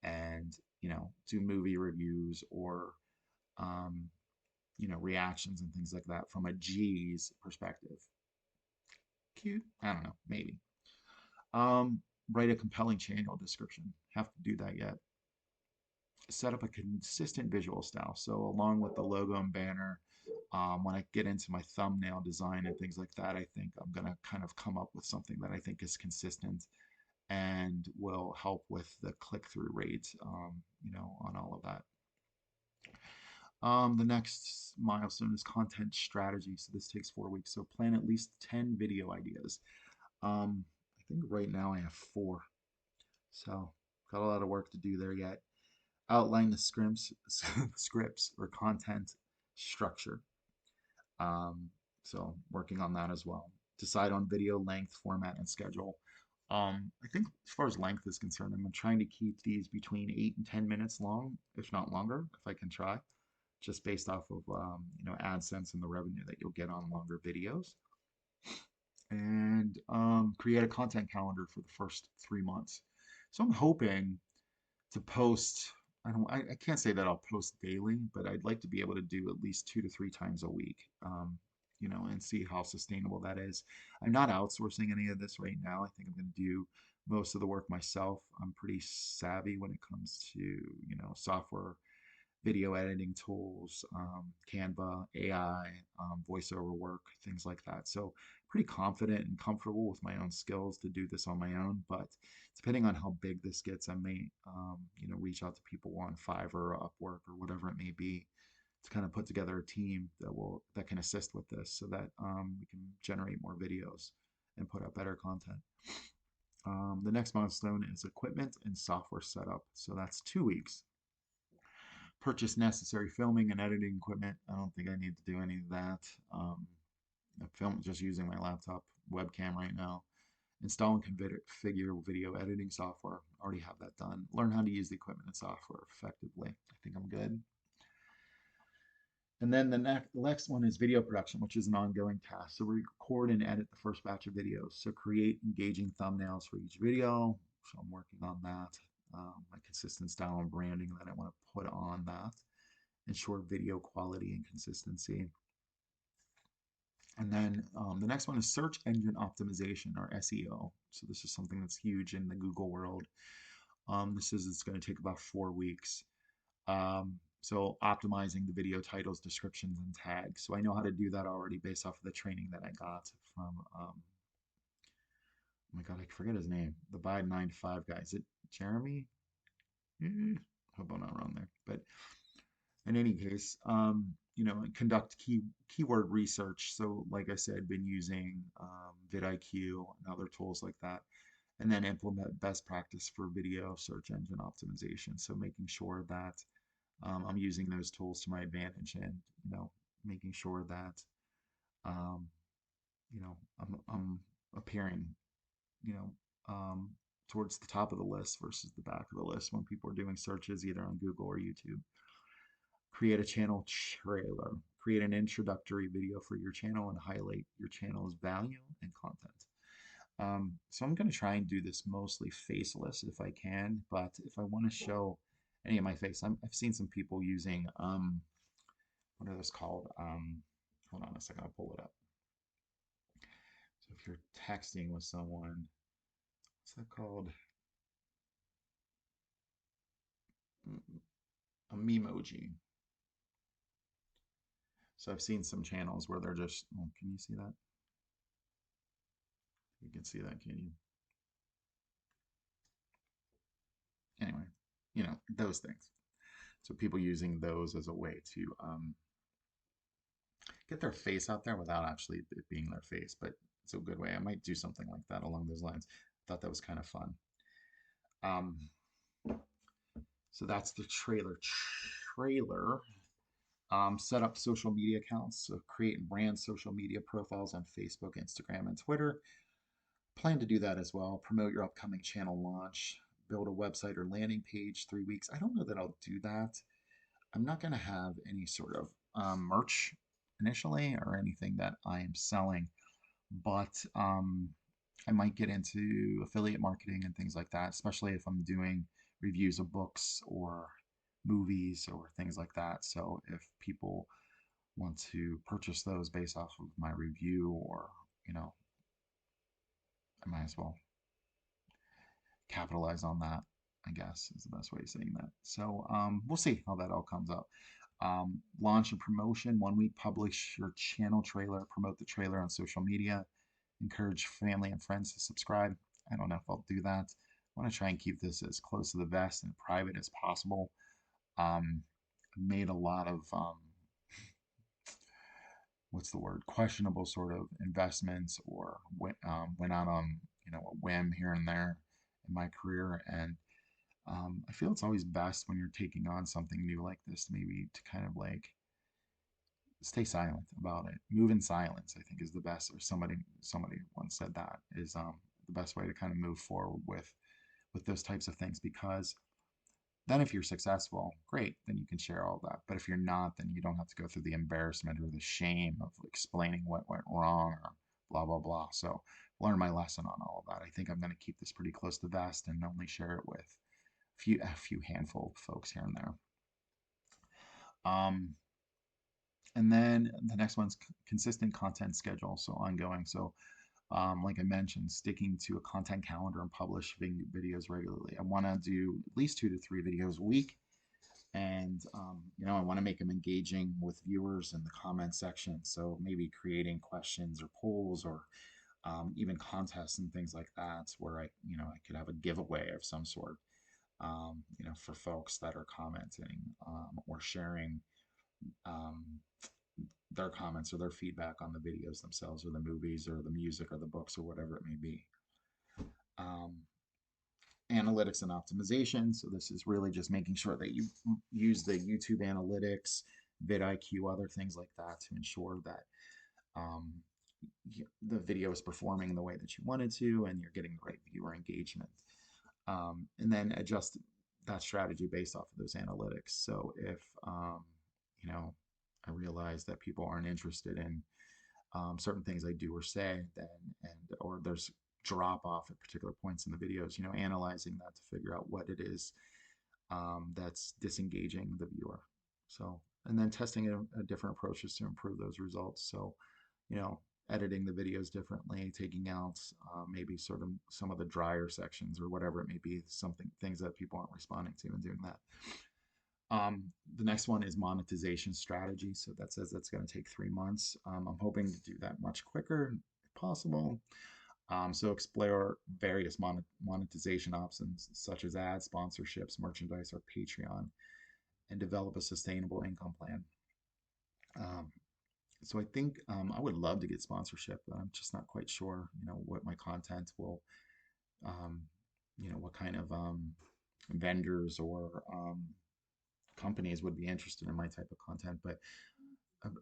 and do movie reviews or reactions and things like that from a G's perspective. cute. I don't know, maybe. Um, Write a compelling channel description. Have to do that yet. Set up a consistent visual style. So along with the logo and banner, when I get into my thumbnail design and things like that, I think I'm gonna kind of come up with something that I think is consistent and will help with the click-through rate, on all of that. The next milestone is content strategy. So this takes 4 weeks. So plan at least 10 video ideas. I think right now I have four. So got a lot of work to do there yet. Outline the scripts or content structure. Um, so working on that as well. Decide on video length, format, and schedule. I think as far as length is concerned, I'm trying to keep these between 8 and 10 minutes long, if not longer, if I can try, just based off of AdSense and the revenue that you'll get on longer videos. And create a content calendar for the first 3 months. So I'm hoping to post. I can't say that I'll post daily, but I'd like to be able to do at least 2 to 3 times a week. And see how sustainable that is. I'm not outsourcing any of this right now. I think I'm going to do most of the work myself. I'm pretty savvy when it comes to software, video editing tools, Canva, AI, voiceover work, things like that. So pretty confident and comfortable with my own skills to do this on my own. But depending on how big this gets, I may, reach out to people on Fiverr or Upwork or whatever it may be to kind of put together a team that can assist with this, so that we can generate more videos and put out better content. The next milestone is equipment and software setup. So that's 2 weeks. Purchase necessary filming and editing equipment. I don't think I need to do any of that. I film just using my laptop webcam right now. Install and configure video editing software. Already have that done. Learn how to use the equipment and software effectively. I think I'm good. And then the next one is video production, which is an ongoing task. So we record and edit the first batch of videos. So create engaging thumbnails for each video. So I'm working on that. My consistent style and branding that I want to put on that. Ensure video quality and consistency. And then the next one is search engine optimization, or SEO. So this is something that's huge in the Google world. It's going to take about 4 weeks. So optimizing the video titles, descriptions, and tags. So I know how to do that already based off of the training that I got from, oh my God, I forget his name, the Biden 9 to 5 guy. Is it Jeremy? Hope I'm not wrong there. But in any case, conduct keyword research. So like I said, been using vidIQ and other tools like that. And then implement best practice for video search engine optimization. So making sure that I'm using those tools to my advantage, and making sure that um, I'm appearing you know um, towards the top of the list versus the back of the list when people are doing searches either on Google or YouTube. Create a channel trailer. Create an introductory video for your channel and highlight your channel's value and content. So I'm going to try and do this mostly faceless if I can, but if I want to show any of my face, I've seen some people using, what are those called? Hold on a second, I'll pull it up. So if you're texting with someone, what's that called? A memoji. So I've seen some channels where they're just, oh, can you see that? You can see that, can you? Anyway, those things. So people using those as a way to get their face out there without actually it being their face, but it's a good way. I might do something like that along those lines. Thought that was kind of fun. Um, so that's the trailer. Set up social media accounts. So create and brand social media profiles on Facebook, Instagram, and Twitter. Plan to do that as well. Promote your upcoming channel launch. Build a website or landing page. 3 weeks. I don't know that I'll do that. I'm not going to have any sort of merch initially or anything that I am selling, but I might get into affiliate marketing and things like that, especially if I'm doing reviews of books or movies or things like that. So if people want to purchase those based off of my review, or, you know, I might as well capitalize on that, I guess is the best way of saying that. So we'll see how that all comes up. Launch and promotion. 1 week, publish your channel trailer, promote the trailer on social media, encourage family and friends to subscribe. I don't know if I'll do that. I want to try and keep this as close to the vest and private as possible. Um, made a lot of what's the word, questionable sort of investments, or went out on a whim here and there in my career. And I feel it's always best when you're taking on something new like this, maybe to kind of like stay silent about it. Move in silence, I think, is the best. Or somebody once said that is the best way to kind of move forward with those types of things, because then if you're successful, great, then you can share all that. But if you're not, then you don't have to go through the embarrassment or the shame of explaining what went wrong or blah blah blah. So learn my lesson on all of that. I think I'm going to keep this pretty close to the vest and only share it with a few handful of folks here and there. Um, and then the next one's consistent content schedule, so ongoing. So like I mentioned, sticking to a content calendar and publishing videos regularly. I want to do at least 2 to 3 videos a week, and I want to make them engaging with viewers in the comment section. So maybe creating questions or polls, or even contests and things like that, where I could have a giveaway of some sort, for folks that are commenting, or sharing um, their comments or their feedback on the videos themselves, or the movies, or the music, or the books, or whatever it may be. Um, Analytics and optimization. So this is really just making sure that you use the YouTube analytics, vidIQ, other things like that, to ensure that um, the video is performing the way that you wanted to, and you're getting the right viewer engagement. And then adjust that strategy based off of those analytics. So if you know I realize that people aren't interested in certain things I do or say, then or there's drop off at particular points in the videos, analyzing that to figure out what it is that's disengaging the viewer. So, and then testing different approaches to improve those results. So, you know, editing the videos differently, taking out maybe sort of some of the drier sections or whatever it may be, things that people aren't responding to, and doing that. The next one is monetization strategy. So that says that's going to take 3 months. I'm hoping to do that much quicker if possible. So explore various monetization options such as ads, sponsorships, merchandise, or Patreon, and develop a sustainable income plan. Um, so I think I would love to get sponsorship, but I'm just not quite sure, what my content will, um, what kind of vendors or companies would be interested in my type of content. But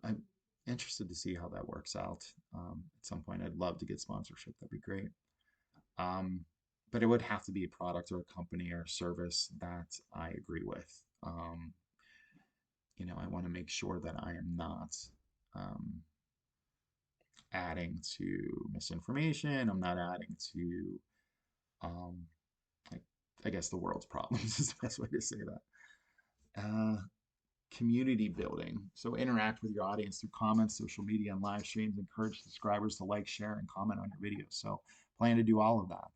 I'm interested to see how that works out. At some point, I'd love to get sponsorship. That'd be great. Um, but it would have to be a product or a company or a service that I agree with. I want to make sure that I am not um, adding to misinformation. I'm not adding to, um, I, I guess, the world's problems is the best way to say that. Community building. So interact with your audience through comments, social media, and live streams. Encourage subscribers to like, share, and comment on your videos. So plan to do all of that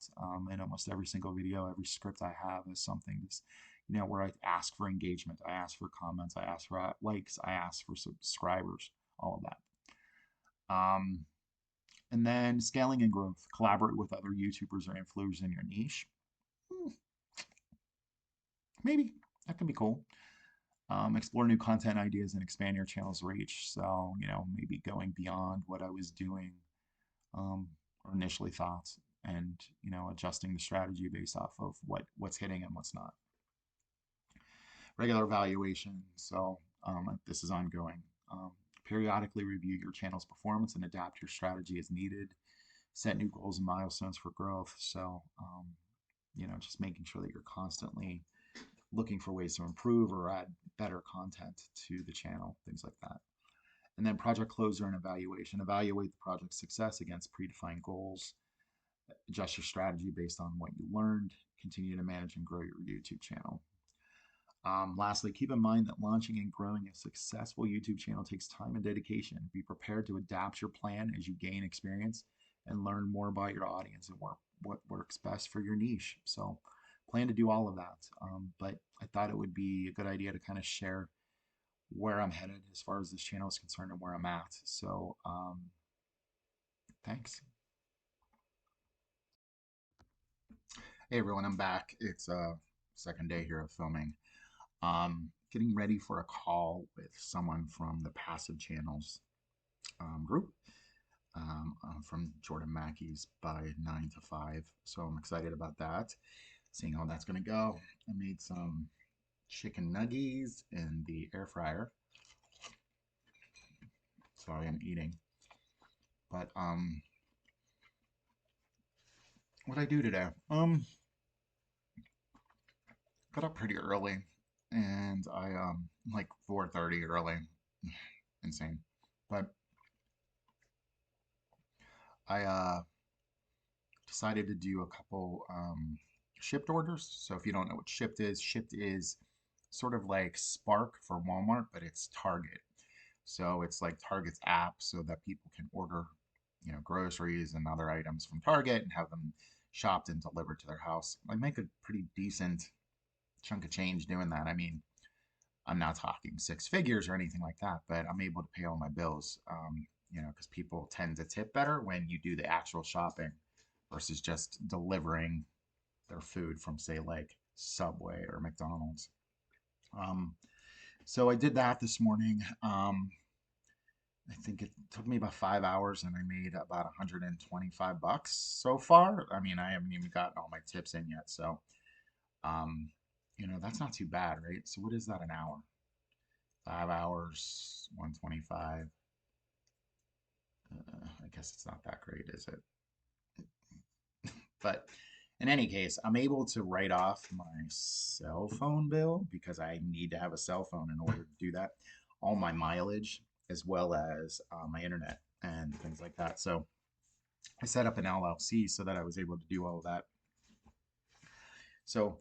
in almost every single video. Every script I have is something just, where I ask for engagement, I ask for comments, I ask for likes, I ask for subscribers, all of that. And then scaling and growth. Collaborate with other YouTubers or influencers in your niche. Maybe that can be cool. Explore new content ideas and expand your channel's reach. So, maybe going beyond what I was doing or initially thought, and, adjusting the strategy based off of what's hitting and what's not. Regular evaluation. So, this is ongoing. Periodically review your channel's performance and adapt your strategy as needed. Set new goals and milestones for growth. So, just making sure that you're constantly looking for ways to improve or add better content to the channel, things like that. And then project closure and evaluation. Evaluate the project's success against predefined goals. Adjust your strategy based on what you learned. Continue to manage and grow your YouTube channel. Lastly, keep in mind that launching and growing a successful YouTube channel takes time and dedication. Be prepared to adapt your plan as you gain experience and learn more about your audience and what works best for your niche. So plan to do all of that. But I thought it would be a good idea to kind of share where I'm headed as far as this channel is concerned and where I'm at. So thanks. Hey everyone, I'm back. It's second day here of filming. Getting ready for a call with someone from the Passive Channels group from Jordan Mackey's by 9 to 5. So I'm excited about that, seeing how that's going to go. I made some chicken nuggies in the air fryer. Sorry, I'm eating. But what I do today? Got up pretty early, and I like 4:30 early. Insane. But I decided to do a couple shipped orders. So if you don't know what shipped is sort of like Spark for Walmart, but it's Target. So it's like Target's app so that people can order, groceries and other items from Target and have them shopped and delivered to their house. I make a pretty decent chunk of change doing that. I mean, I'm not talking six figures or anything like that, but I'm able to pay all my bills, because people tend to tip better when you do the actual shopping versus just delivering their food from, say, like Subway or McDonald's. Um, so I did that this morning. I think it took me about 5 hours and I made about 125 bucks so far. I mean, I haven't even gotten all my tips in yet. So, um, that's not too bad, right? So what is that an hour? 5 hours, 125. I guess it's not that great, is it? But in any case, I'm able to write off my cell phone bill because I need to have a cell phone in order to do that. All my mileage, as well as my internet and things like that. So I set up an LLC so that I was able to do all of that. So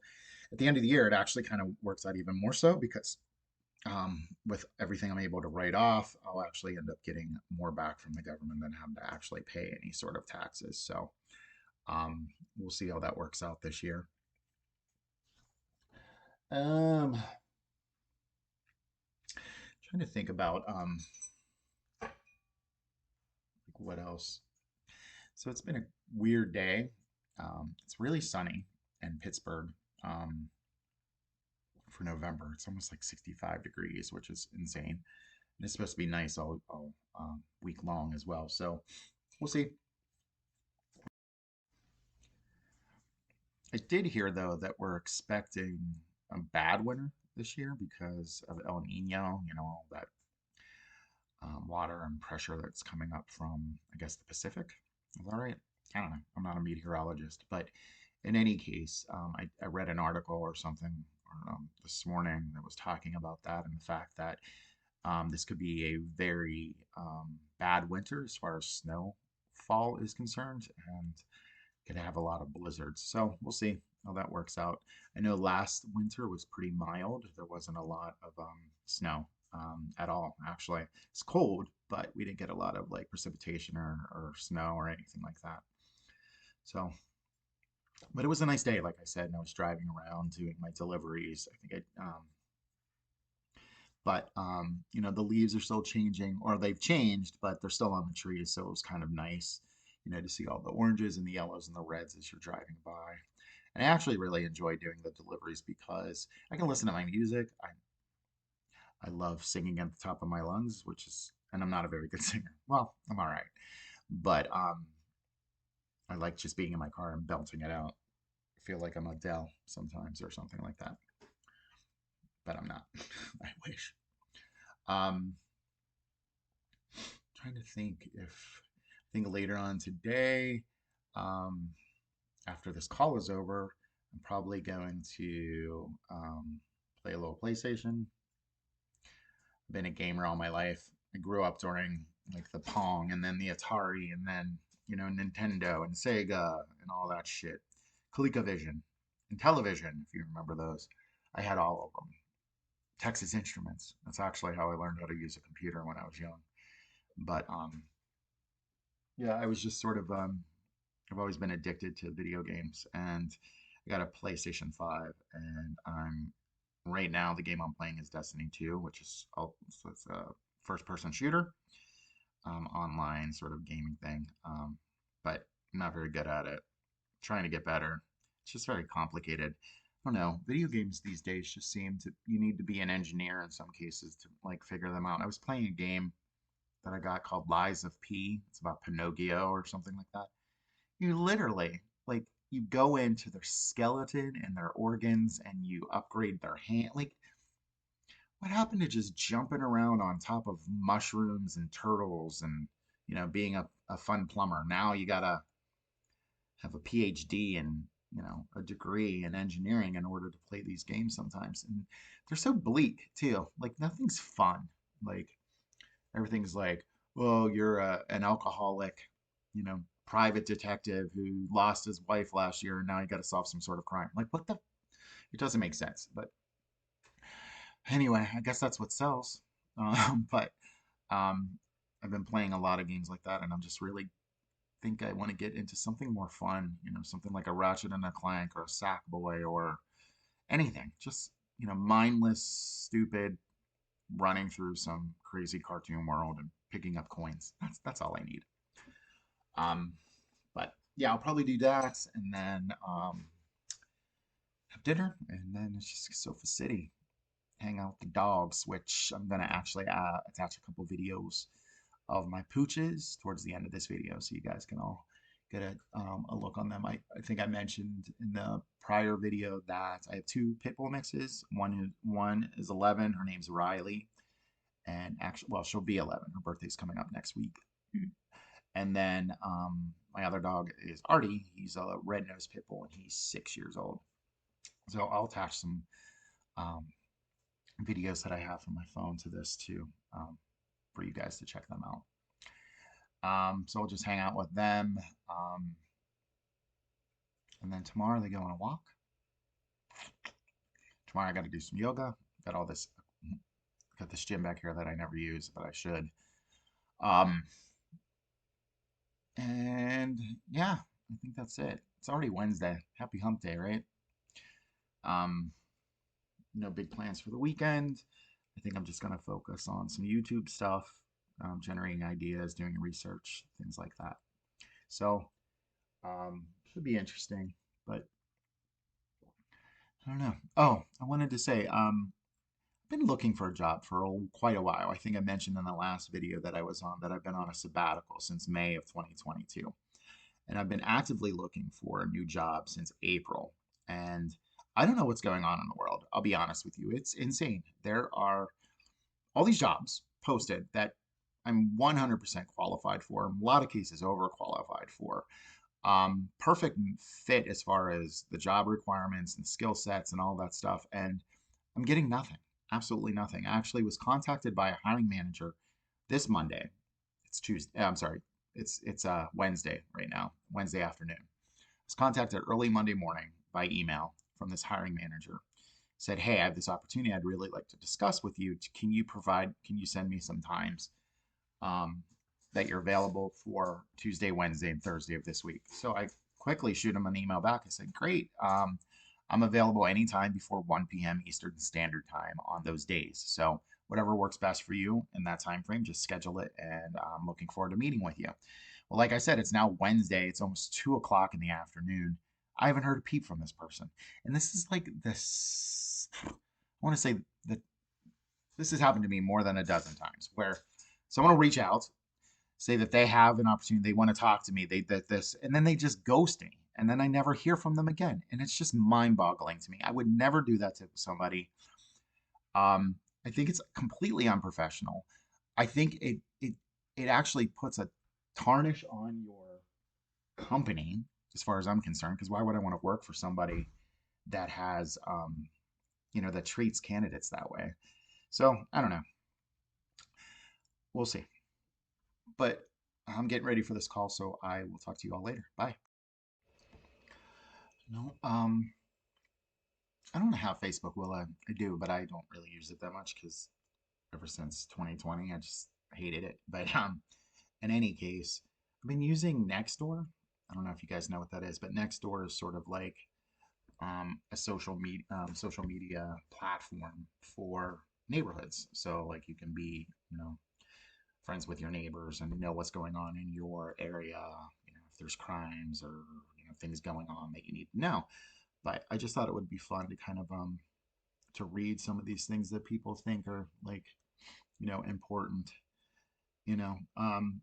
at the end of the year, it actually kind of works out even more so because with everything I'm able to write off, I'll actually end up getting more back from the government than having to actually pay any sort of taxes. So we'll see how that works out this year. Um, Trying to think about what else. So it's been a weird day. It's really sunny in Pittsburgh um, for November. It's almost like 65 degrees, which is insane. And it's supposed to be nice all week long as well. So we'll see. I did hear though that we're expecting a bad winter this year because of El Nino. All that water and pressure that's coming up from, I guess, the Pacific. Is that right? I don't know. I'm not a meteorologist, but in any case, I read an article or something this morning that was talking about that and the fact that this could be a very bad winter as far as snowfall is concerned and could have a lot of blizzards. So we'll see how that works out. I know last winter was pretty mild. There wasn't a lot of snow at all, actually. It's cold, but we didn't get a lot of like precipitation or snow or anything like that. So, but it was a nice day, like I said, and I was driving around doing my deliveries. I think the leaves are still changing, or they've changed, but they're still on the trees. So it was kind of nice, to see all the oranges and the yellows and the reds as you're driving by. And I actually really enjoy doing the deliveries because I can listen to my music. I love singing at the top of my lungs, and I'm not a very good singer. Well, I'm all right, but I like just being in my car and belting it out. I feel like I'm Adele sometimes or something like that, but I'm not. I wish. Um, Trying to think if I think later on today, um, after this call is over, I'm probably going to play a little PlayStation. I've been a gamer all my life. I grew up during like the Pong and then the Atari and then Nintendo and Sega and all that shit. ColecoVision and television, if you remember those. I had all of them. Texas Instruments. That's actually how I learned how to use a computer when I was young. But Yeah, I was just sort of I've always been addicted to video games, and I got a PlayStation 5, and I'm right now the game I'm playing is Destiny 2, which is so it's a first-person shooter, online sort of gaming thing. But I'm not very good at it. Trying to get better. It's just very complicated. I don't know. Video games these days just seem to you need to be an engineer in some cases to like figure them out. I was playing a game that I got called Lies of P. It's about Pinocchio or something like that. You literally like you go into their skeleton and their organs and you upgrade their hand. Like what happened to just jumping around on top of mushrooms and turtles and being a fun plumber? Now you gotta have a PhD and a degree in engineering in order to play these games sometimes, and they're so bleak too. Like nothing's fun. Like everything's like, well, you're an alcoholic, private detective who lost his wife last year, and now you got to solve some sort of crime. Like what the? It doesn't make sense. But anyway, I guess that's what sells. But um, I've been playing a lot of games like that, and I'm just really think I want to get into something more fun, something like a Ratchet and a Clank or a Sackboy or anything. Just, mindless, stupid, running through some crazy cartoon world and picking up coins. That's all I need. Um, but yeah, I'll probably do that and then have dinner and then it's just Sofa City, hang out with the dogs, which I'm gonna actually attach a couple videos of my pooches towards the end of this video so you guys can all get a look on them. I think I mentioned in the prior video that I have two pit bull mixes. One is 11. Her name's Riley, and actually, well, she'll be 11. Her birthday's coming up next week. And then my other dog is Artie. He's a red-nosed pit bull, and he's 6 years old. So I'll attach some um, videos that I have from my phone to this too, for you guys to check them out. So I'll just hang out with them. Um, and then tomorrow they go on a walk. Tomorrow I got to do some yoga. Got all this, got this gym back here that I never use, but I should. Um, and yeah, I think that's it. It's already Wednesday. Happy hump day, right? Um, no big plans for the weekend. I think I'm just going to focus on some YouTube stuff, generating ideas, doing research, things like that. So, should be interesting, but I don't know. Oh, I wanted to say, I've been looking for a job for quite a while. I think I mentioned in the last video that I was on that I've been on a sabbatical since May of 2022. And I've been actively looking for a new job since April. And I don't know what's going on in the world. I'll be honest with you. It's insane. There are all these jobs posted that I'm 100% qualified for, in a lot of cases overqualified for. Perfect fit as far as the job requirements and skill sets and all that stuff. And I'm getting nothing, absolutely nothing. I actually was contacted by a hiring manager this Monday. It's Tuesday. I'm sorry. It's Wednesday right now, Wednesday afternoon. I was contacted early Monday morning by email from this hiring manager. Said, "Hey, I have this opportunity I'd really like to discuss with you. Can you send me some times um, that you're available for Tuesday, Wednesday, and Thursday of this week?" So I quickly shoot him an email back. I said, "Great. I'm available anytime before 1 p.m. Eastern Standard Time on those days. So whatever works best for you in that time frame, just schedule it, and I'm looking forward to meeting with you." Well, like I said, it's now Wednesday. It's almost 2 o'clock in the afternoon. I haven't heard a peep from this person, and this is like this. I want to say that this has happened to me more than a dozen times, where someone will reach out, say that they have an opportunity, they want to talk to me, they that this, and then they just ghost me, and then I never hear from them again, and it's just mind-boggling to me. I would never do that to somebody. I think it's completely unprofessional. I think it actually puts a tarnish on your company, as far as I'm concerned. Because why would I want to work for somebody that has, that treats candidates that way? So I don't know. We'll see. But I'm getting ready for this call, so I will talk to you all later. Bye. No, I don't have Facebook. Well, I do, but I don't really use it that much because ever since 2020, I just hated it. But in any case, I've been using Nextdoor. I don't know if you guys know what that is, but Nextdoor is sort of like a social media platform for neighborhoods. So like you can be, friends with your neighbors and know what's going on in your area. If there's crimes or things going on that you need to know. But I just thought it would be fun to kind of to read some of these things that people think are like important. You know, um,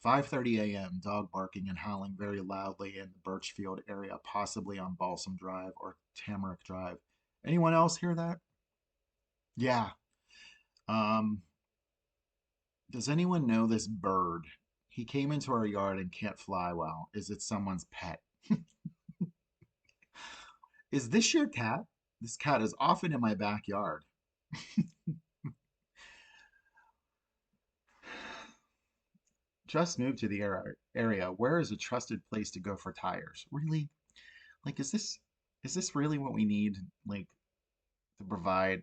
5:30 a.m. Dog barking and howling very loudly in the Birchfield area, possibly on Balsam Drive or Tamarack Drive. Anyone else hear that? Yeah. Um, does anyone know this bird? He came into our yard and can't fly well. Is it someone's pet? Is this your cat? This cat is often in my backyard. Just moved to the area. Where is a trusted place to go for tires? Really? Like, is this really what we need? Like to provide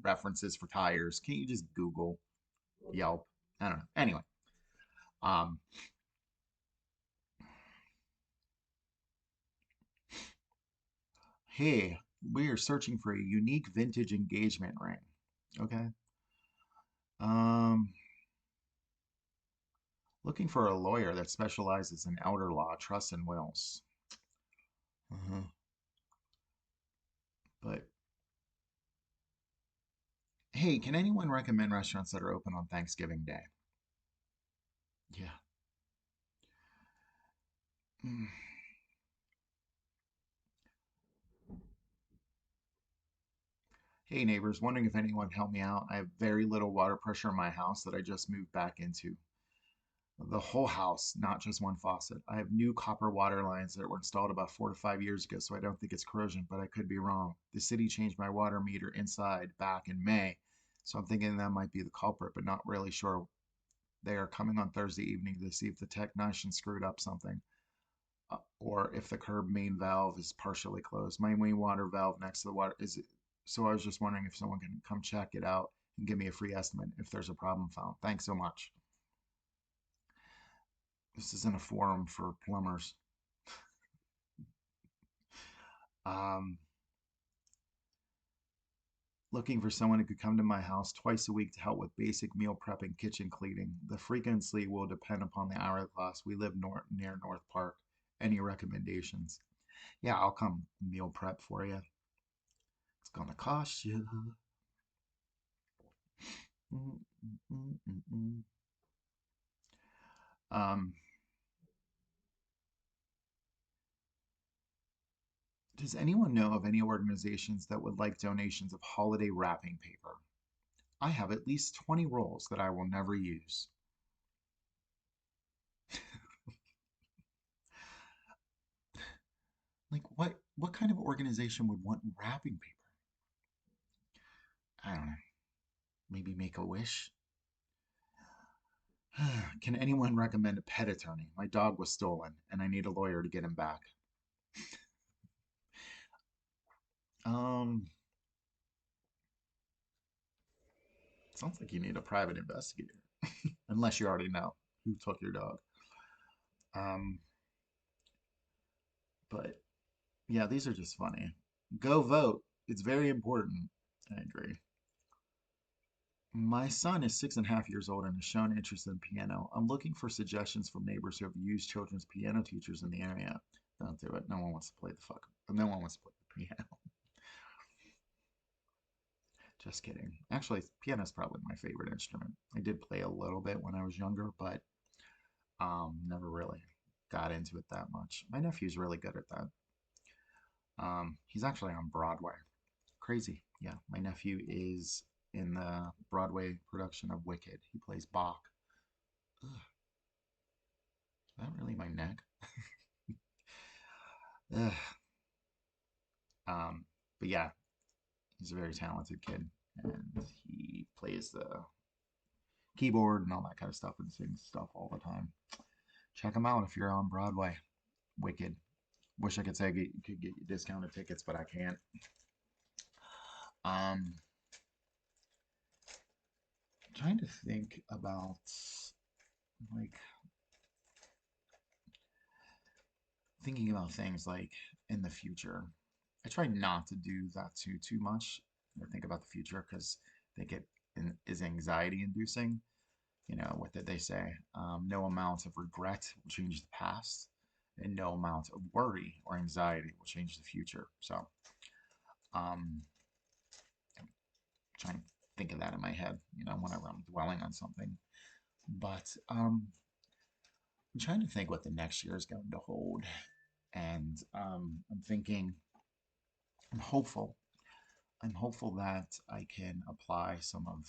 references for tires? Can't you just Google Yelp? I don't know. Anyway, um, hey, we are searching for a unique vintage engagement ring. Okay. Um, looking for a lawyer that specializes in elder law, trusts, and wills. Uh-huh. But hey, can anyone recommend restaurants that are open on Thanksgiving Day? Yeah. Mm. Hey neighbors, wondering if anyone can help me out. I have very little water pressure in my house that I just moved back into. The whole house, not just one faucet. I have new copper water lines that were installed about 4 to 5 years ago, so I don't think it's corrosion, but I could be wrong. The city changed my water meter inside back in May, so I'm thinking that might be the culprit, but not really sure. They are coming on Thursday evening to see if the technician screwed up something, or if the curb main valve is partially closed. My main water valve next to the water is it, so I was just wondering if someone can come check it out and give me a free estimate if there's a problem found. Thanks so much. This isn't a forum for plumbers. Um, looking for someone who could come to my house twice a week to help with basic meal prep and kitchen cleaning. The frequency will depend upon the hourglass. We live near North Park. Any recommendations? Yeah, I'll come meal prep for you. It's gonna cost you. Mm, mm, mm, mm, mm. Um, does anyone know of any organizations that would like donations of holiday wrapping paper? I have at least 20 rolls that I will never use. Like what kind of organization would want wrapping paper? I don't know. Maybe make a wish? Can anyone recommend a pet attorney? My dog was stolen and I need a lawyer to get him back. Um, sounds like you need a private investigator, unless you already know who took your dog. Um, but yeah, these are just funny. Go vote. It's very important. I agree. My son is 6.5 years old and has shown interest in piano. I'm looking for suggestions from neighbors who have used children's piano teachers in the area. Don't do it. No one wants to play the fuck. No one wants to play the piano. Just kidding. Actually, piano is probably my favorite instrument. I did play a little bit when I was younger, but never really got into it that much. My nephew's really good at that. He's actually on Broadway. Crazy. Yeah, my nephew is in the Broadway production of Wicked. He plays Bach. Ugh, is that really my neck? Ugh. But yeah, he's a very talented kid, and he plays the keyboard and all that kind of stuff and sings stuff all the time. Check him out if you're on Broadway. Wicked. Wish I could say could get you discounted tickets, but I can't. Um, trying to think about like thinking about things like in the future. I try not to do that too much. Think about the future because I think it is anxiety inducing. What did they say? No amount of regret will change the past, and no amount of worry or anxiety will change the future. So, um, I'm trying to think of that in my head, whenever I'm dwelling on something. But I'm trying to think what the next year is going to hold. And I'm thinking, I'm hopeful. I'm hopeful that I can apply some of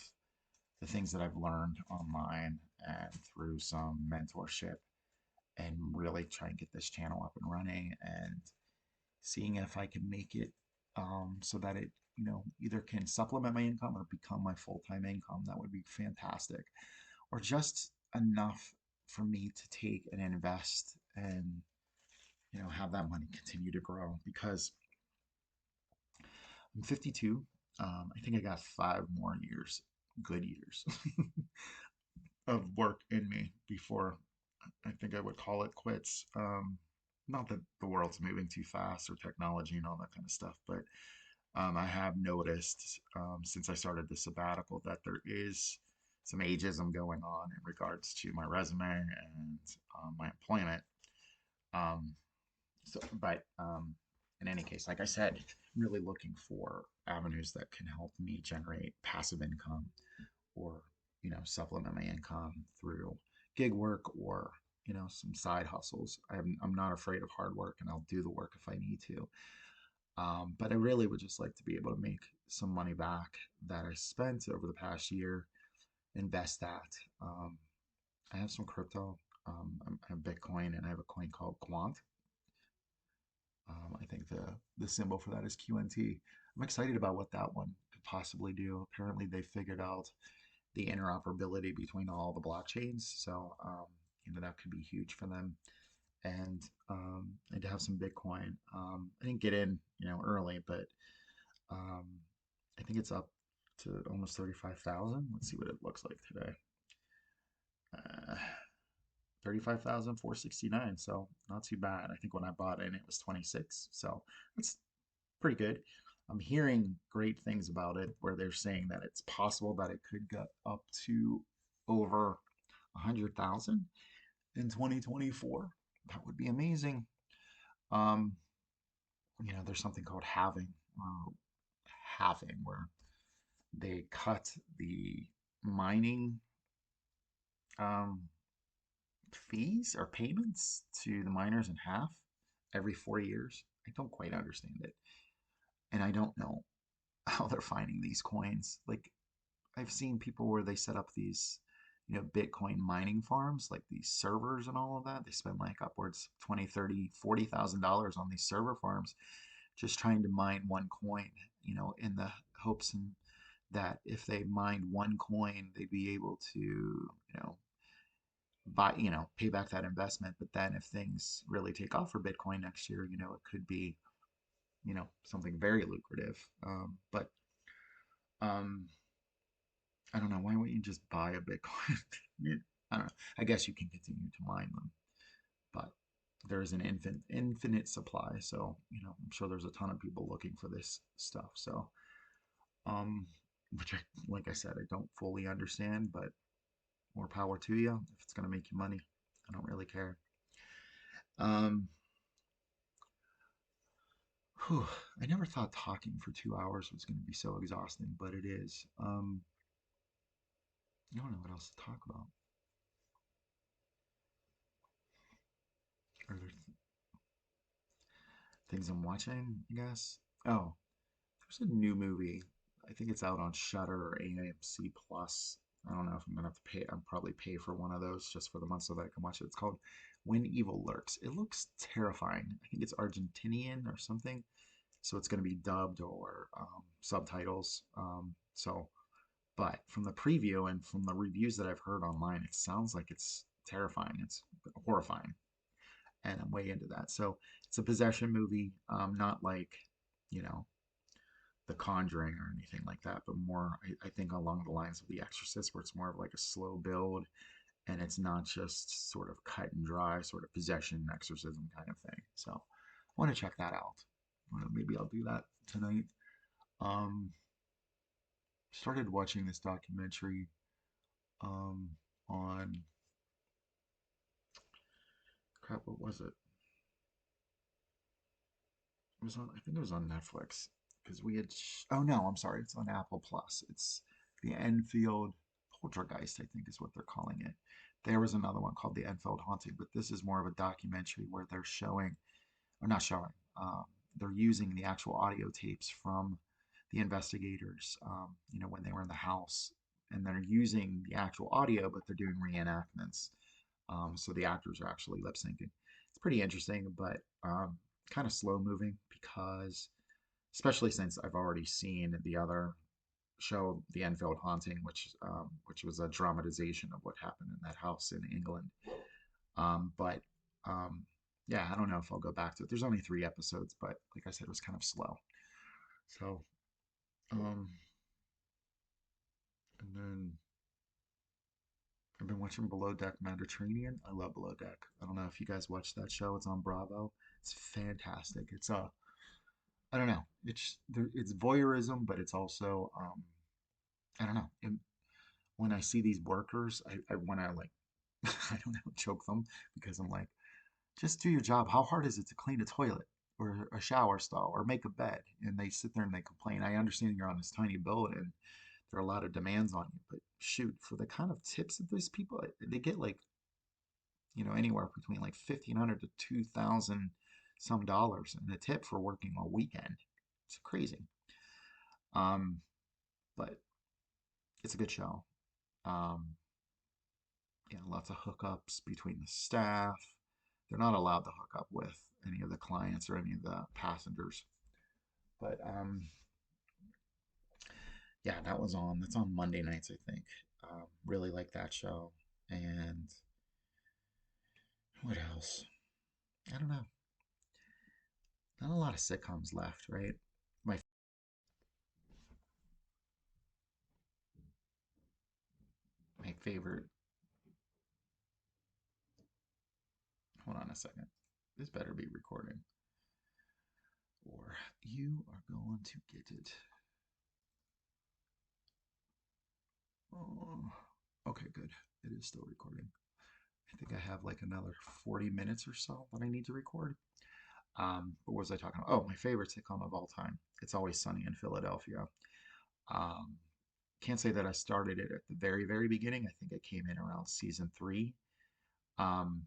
the things that I've learned online and through some mentorship and really try and get this channel up and running and seeing if I can make it so that it, either can supplement my income or become my full-time income. That would be fantastic. Or just enough for me to take and invest and, have that money continue to grow because I'm 52. I think I got 5 more years, good years, of work in me before I think I would call it quits. Not that the world's moving too fast or technology and all that kind of stuff, but I have noticed since I started the sabbatical that there is some ageism going on in regards to my resume and my employment. Um, but in any case, like I said, really looking for avenues that can help me generate passive income or, supplement my income through gig work or, some side hustles. I'm not afraid of hard work and I'll do the work if I need to. But I really would just like to be able to make some money back that I spent over the past year, invest that. I have some crypto. I have Bitcoin and I have a coin called Quant. I think the symbol for that is QNT. I'm excited about what that one could possibly do. Apparently, they figured out the interoperability between all the blockchains, so that could be huge for them. And I do have some Bitcoin. I didn't get in, early, but um, I think it's up to almost 35,000. Let's see what it looks like today. 35,469. So not too bad. I think when I bought it, it was 26. So that's pretty good. I'm hearing great things about it where they're saying that it's possible that it could get up to over 100,000 in 2024. That would be amazing. Um, there's something called uh, halving, where they cut the mining um, fees or payments to the miners in half every 4 years. I don't quite understand it. And I don't know how they're finding these coins. Like, I've seen people where they set up these, Bitcoin mining farms, like these servers and all of that. They spend like upwards 20, 30, $40,000 on these server farms just trying to mine one coin, in the hopes that if they mined one coin, they'd be able to, buy, pay back that investment. But then if things really take off for Bitcoin next year, it could be, something very lucrative. But um, I don't know. Why wouldn't you just buy a Bitcoin? I don't know. I guess you can continue to mine them, but there is an infinite supply. So, I'm sure there's a ton of people looking for this stuff. So, um, which like I said, I don't fully understand, but more power to you. If it's going to make you money, I don't really care. Um, whew, I never thought talking for 2 hours was going to be so exhausting, but it is. I don't know what else to talk about. Are there things I'm watching, I guess? Oh, there's a new movie. I think it's out on Shutter or AMC Plus. I don't know if I'm gonna have to pay. I'll probably pay for one of those just for the month so that I can watch it. It's called When Evil Lurks. It looks terrifying. I think it's Argentinian or something, so it's gonna be dubbed or subtitles. But from the preview and from the reviews that I've heard online, it sounds like it's terrifying. It's horrifying, and I'm way into that. So it's a possession movie, not like, you know, The Conjuring or anything like that, but more, I think, along the lines of The Exorcist, where it's more of like a slow build and it's not just sort of cut and dry, sort of possession, exorcism kind of thing. So I want to check that out. Maybe I'll do that tonight. Um, Started watching this documentary um, on crap. What was it? It was on. I think it was on Netflix because we had. Oh no, I'm sorry. It's on Apple Plus. It's the Enfield Poltergeist. I think is what they're calling it. There was another one called the Enfield Haunting, but this is more of a documentary where they're showing, or not showing. They're using the actual audio tapes from the investigators. When they were in the house, and they're using the actual audio, but they're doing reenactments. So the actors are actually lip syncing. It's pretty interesting, but kind of slow moving because, especially since I've already seen the other show, The Enfield Haunting, which was a dramatization of what happened in that house in England. But um, yeah, I don't know if I'll go back to it. There's only 3 episodes, but like I said, it was kind of slow. So, um, and then I've been watching Below Deck Mediterranean. I love Below Deck. I don't know if you guys watched that show. It's on Bravo. It's fantastic. I don't know. It's voyeurism, but it's also I don't know. When I see these workers, I want to like I don't know, choke them because I'm like, just do your job. How hard is it to clean a toilet or a shower stall or make a bed? And they sit there and they complain. I understand you're on this tiny building and there are a lot of demands on you, but shoot, for the kind of tips that these people they get like, anywhere between like 1,500 to 2,000 some dollars in a tip for working a weekend. It's crazy. Um, but it's a good show. Um, yeah, lots of hookups between the staff. They're not allowed to hook up with any of the clients or any of the passengers. But yeah, that was on. That's on Monday nights, I think. Really like that show. And what else? I don't know. Not a lot of sitcoms left, right? My my favorite. Hold on a second. This better be recording, or you are going to get it. Oh, okay, good. It is still recording. I think I have like another 40 minutes or so that I need to record. What was I talking about? Oh, my favorite sitcom of all time. It's Always Sunny in Philadelphia. Um, can't say that I started it at the very, very beginning. I think I came in around season 3, um,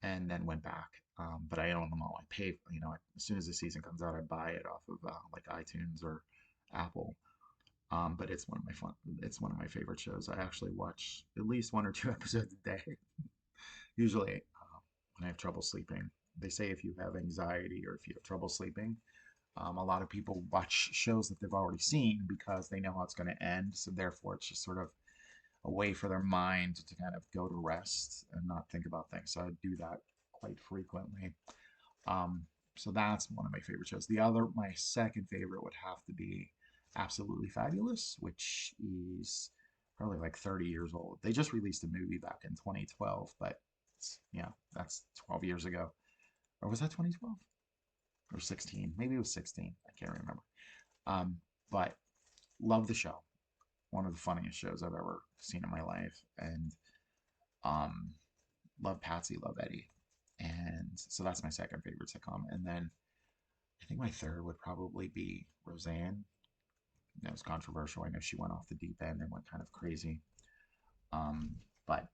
and then went back. But I own them all. I pay, as soon as the season comes out, I buy it off of like iTunes or Apple. But it's one of my fun. It's one of my favorite shows. I actually watch at least 1 or 2 episodes a day. Usually, when I have trouble sleeping, they say if you have anxiety or if you have trouble sleeping, a lot of people watch shows that they've already seen because they know how it's going to end. So therefore, it's just sort of a way for their mind to kind of go to rest and not think about things. So I do that quite frequently. Um, so that's one of my favorite shows. My second favorite would have to be Absolutely Fabulous, which is probably like 30 years old. They just released a movie back in 2012, but yeah, that's 12 years ago. Or was that 2012 or 16? Maybe it was 16. I can't remember. Um, but love the show. One of the funniest shows I've ever seen in my life, and um, love Patsy, love Eddie, and so that's my second favorite sitcom. And then I think my third would probably be Roseanne. That was controversial. I know she went off the deep end and went kind of crazy, um, but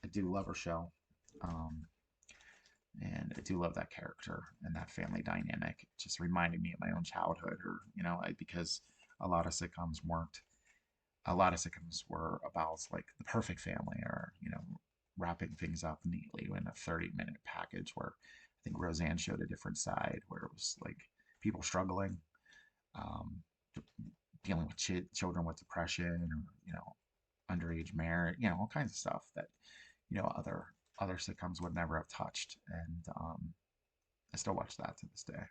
I do love her show. Um, and I do love that character and that family dynamic. It just reminded me of my own childhood, or because a lot of sitcoms weren't. A lot of sitcoms were about like the perfect family, or wrapping things up neatly in a 30-minute package. Where I think Roseanne showed a different side, where it was like people struggling, um, dealing with children with depression, or underage marriage, all kinds of stuff that other sitcoms would never have touched. And I still watch that to this day.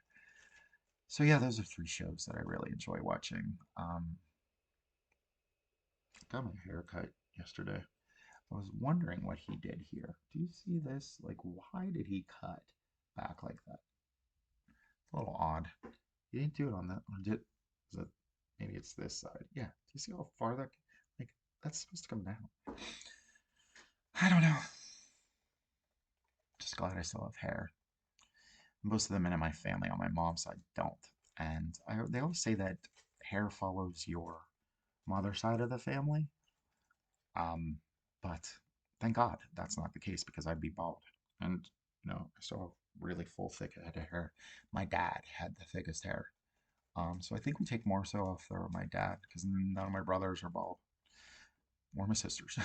So yeah, those are 3 shows that I really enjoy watching. Got my hair cut yesterday. I was wondering what he did here. Do you see this? Like, why did he cut? back like that. It's a little odd. You didn't do it on that one, did? Is it? Maybe it's this side. Yeah. Do you see how far that? Like that's supposed to come down. I don't know. Just glad I still have hair. Most of the men in my family on my mom's side don't, and they always say that hair follows your mother's side of the family. Um, but thank God that's not the case because I'd be bald, and I still have really full, thick head of hair. My dad had the thickest hair. So I think we take more so off of my dad because none of my brothers are bald, or my sisters.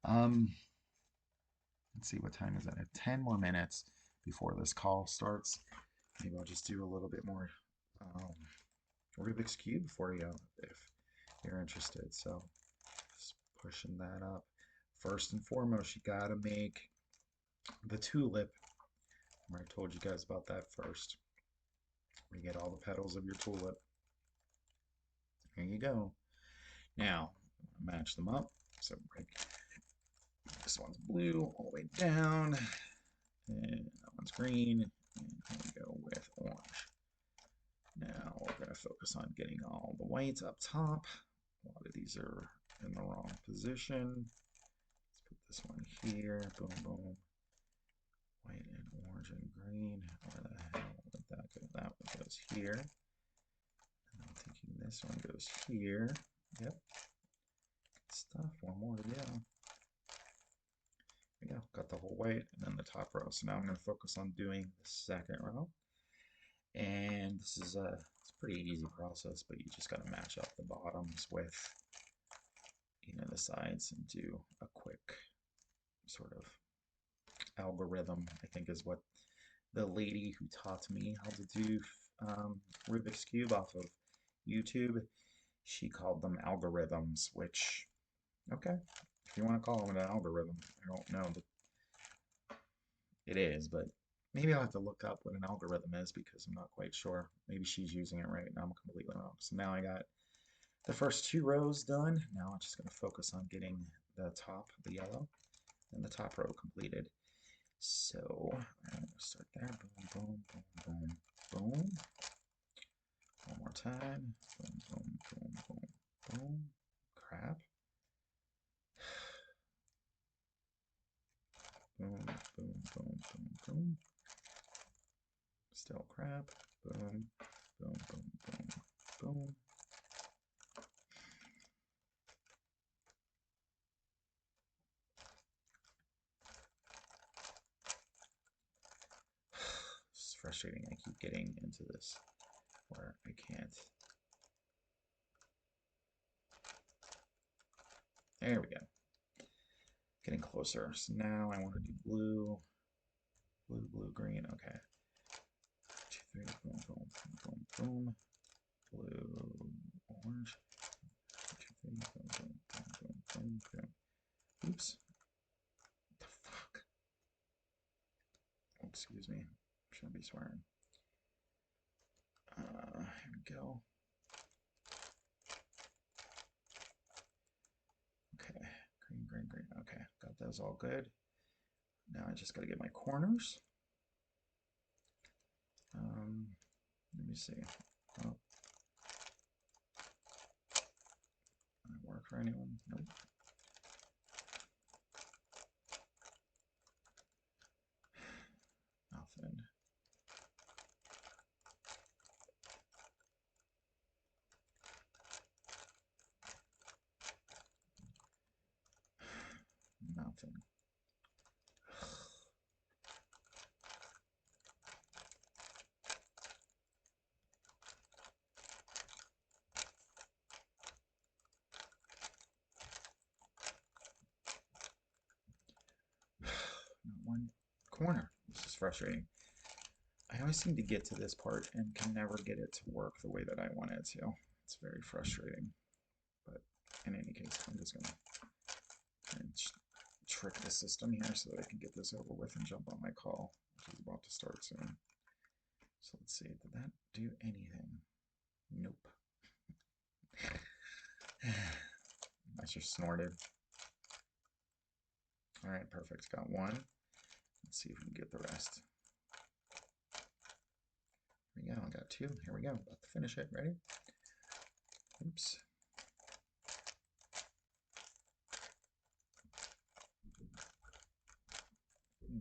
um, let's see, what time is it? I have 10 more minutes before this call starts. Maybe I'll just do a little bit more um, Rubik's Cube for you if you're interested. So just pushing that up. First and foremost, you gotta make the tulip. I told you guys about that first. Where you get all the petals of your tulip. There you go. Now, match them up. So break. This one's blue all the way down. And that one's green. And here we go with orange. Now we're going to focus on getting all the whites up top. A lot of these are in the wrong position. Let's put this one here. Boom, boom. White and orange and green. Where the hell did that go? That one goes here. And I'm thinking this one goes here. Yep. Good stuff. One more to go. There we go. Got the whole white and then the top row. So now I'm going to focus on doing the second row. And this is it's a pretty easy process, but you just got to match up the bottoms with the sides and do a quick sort of algorithm, I think is what the lady who taught me how to do Rubik's Cube off of YouTube, she called them algorithms, which, okay, if you want to call them an algorithm, I don't know that it is, but maybe I'll have to look up what an algorithm is because I'm not quite sure. Maybe she's using it right now. I'm completely wrong. So now I got the first two rows done. Now I'm just going to focus on getting the top, the yellow, and the top row completed. So I'm going to start there. Boom, boom, boom, boom, boom. One more time. Boom, boom, boom, boom, boom. Crap. Boom, boom, boom, boom, boom. Still crap. Boom, boom, boom, boom, boom. It's frustrating. I keep getting into this where I can't. There we go. Getting closer. So now I want to do blue, blue, blue, green. Okay. 2, 3, boom, boom, boom, boom. Blue, orange. 2, 3, boom, boom, boom, boom, boom, boom. Oops. What the fuck? Oh, excuse me. Shouldn't be swearing. Here we go. Okay. Green, green, green. Okay. Got those all good. Now I just got to get my corners. Let me see. Oh. That work for anyone? Nope. Nothing. Nothing. Not one corner. This is frustrating. I always seem to get to this part and can never get it to work the way that I want it to. It's very frustrating. But in any case, I'm just going to trick the system here so that I can get this over with and jump on my call, which is about to start soon. So let's see, did that do anything? Nope. I just snorted. All right, perfect. Got one. Let's see if we can get the rest. Here we go. I got two. Here we go. About to finish it. Ready? Oops.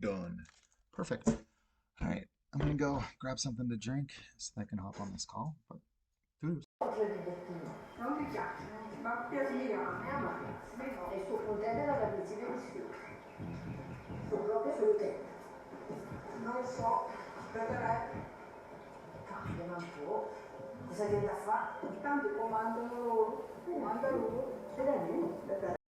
Done. Perfect. All right. I'm going to go grab something to drink so that I can hop on this call. But food. Non so, perché cambia un po', cosa viene da fare? Intanto comandano loro, e da lì,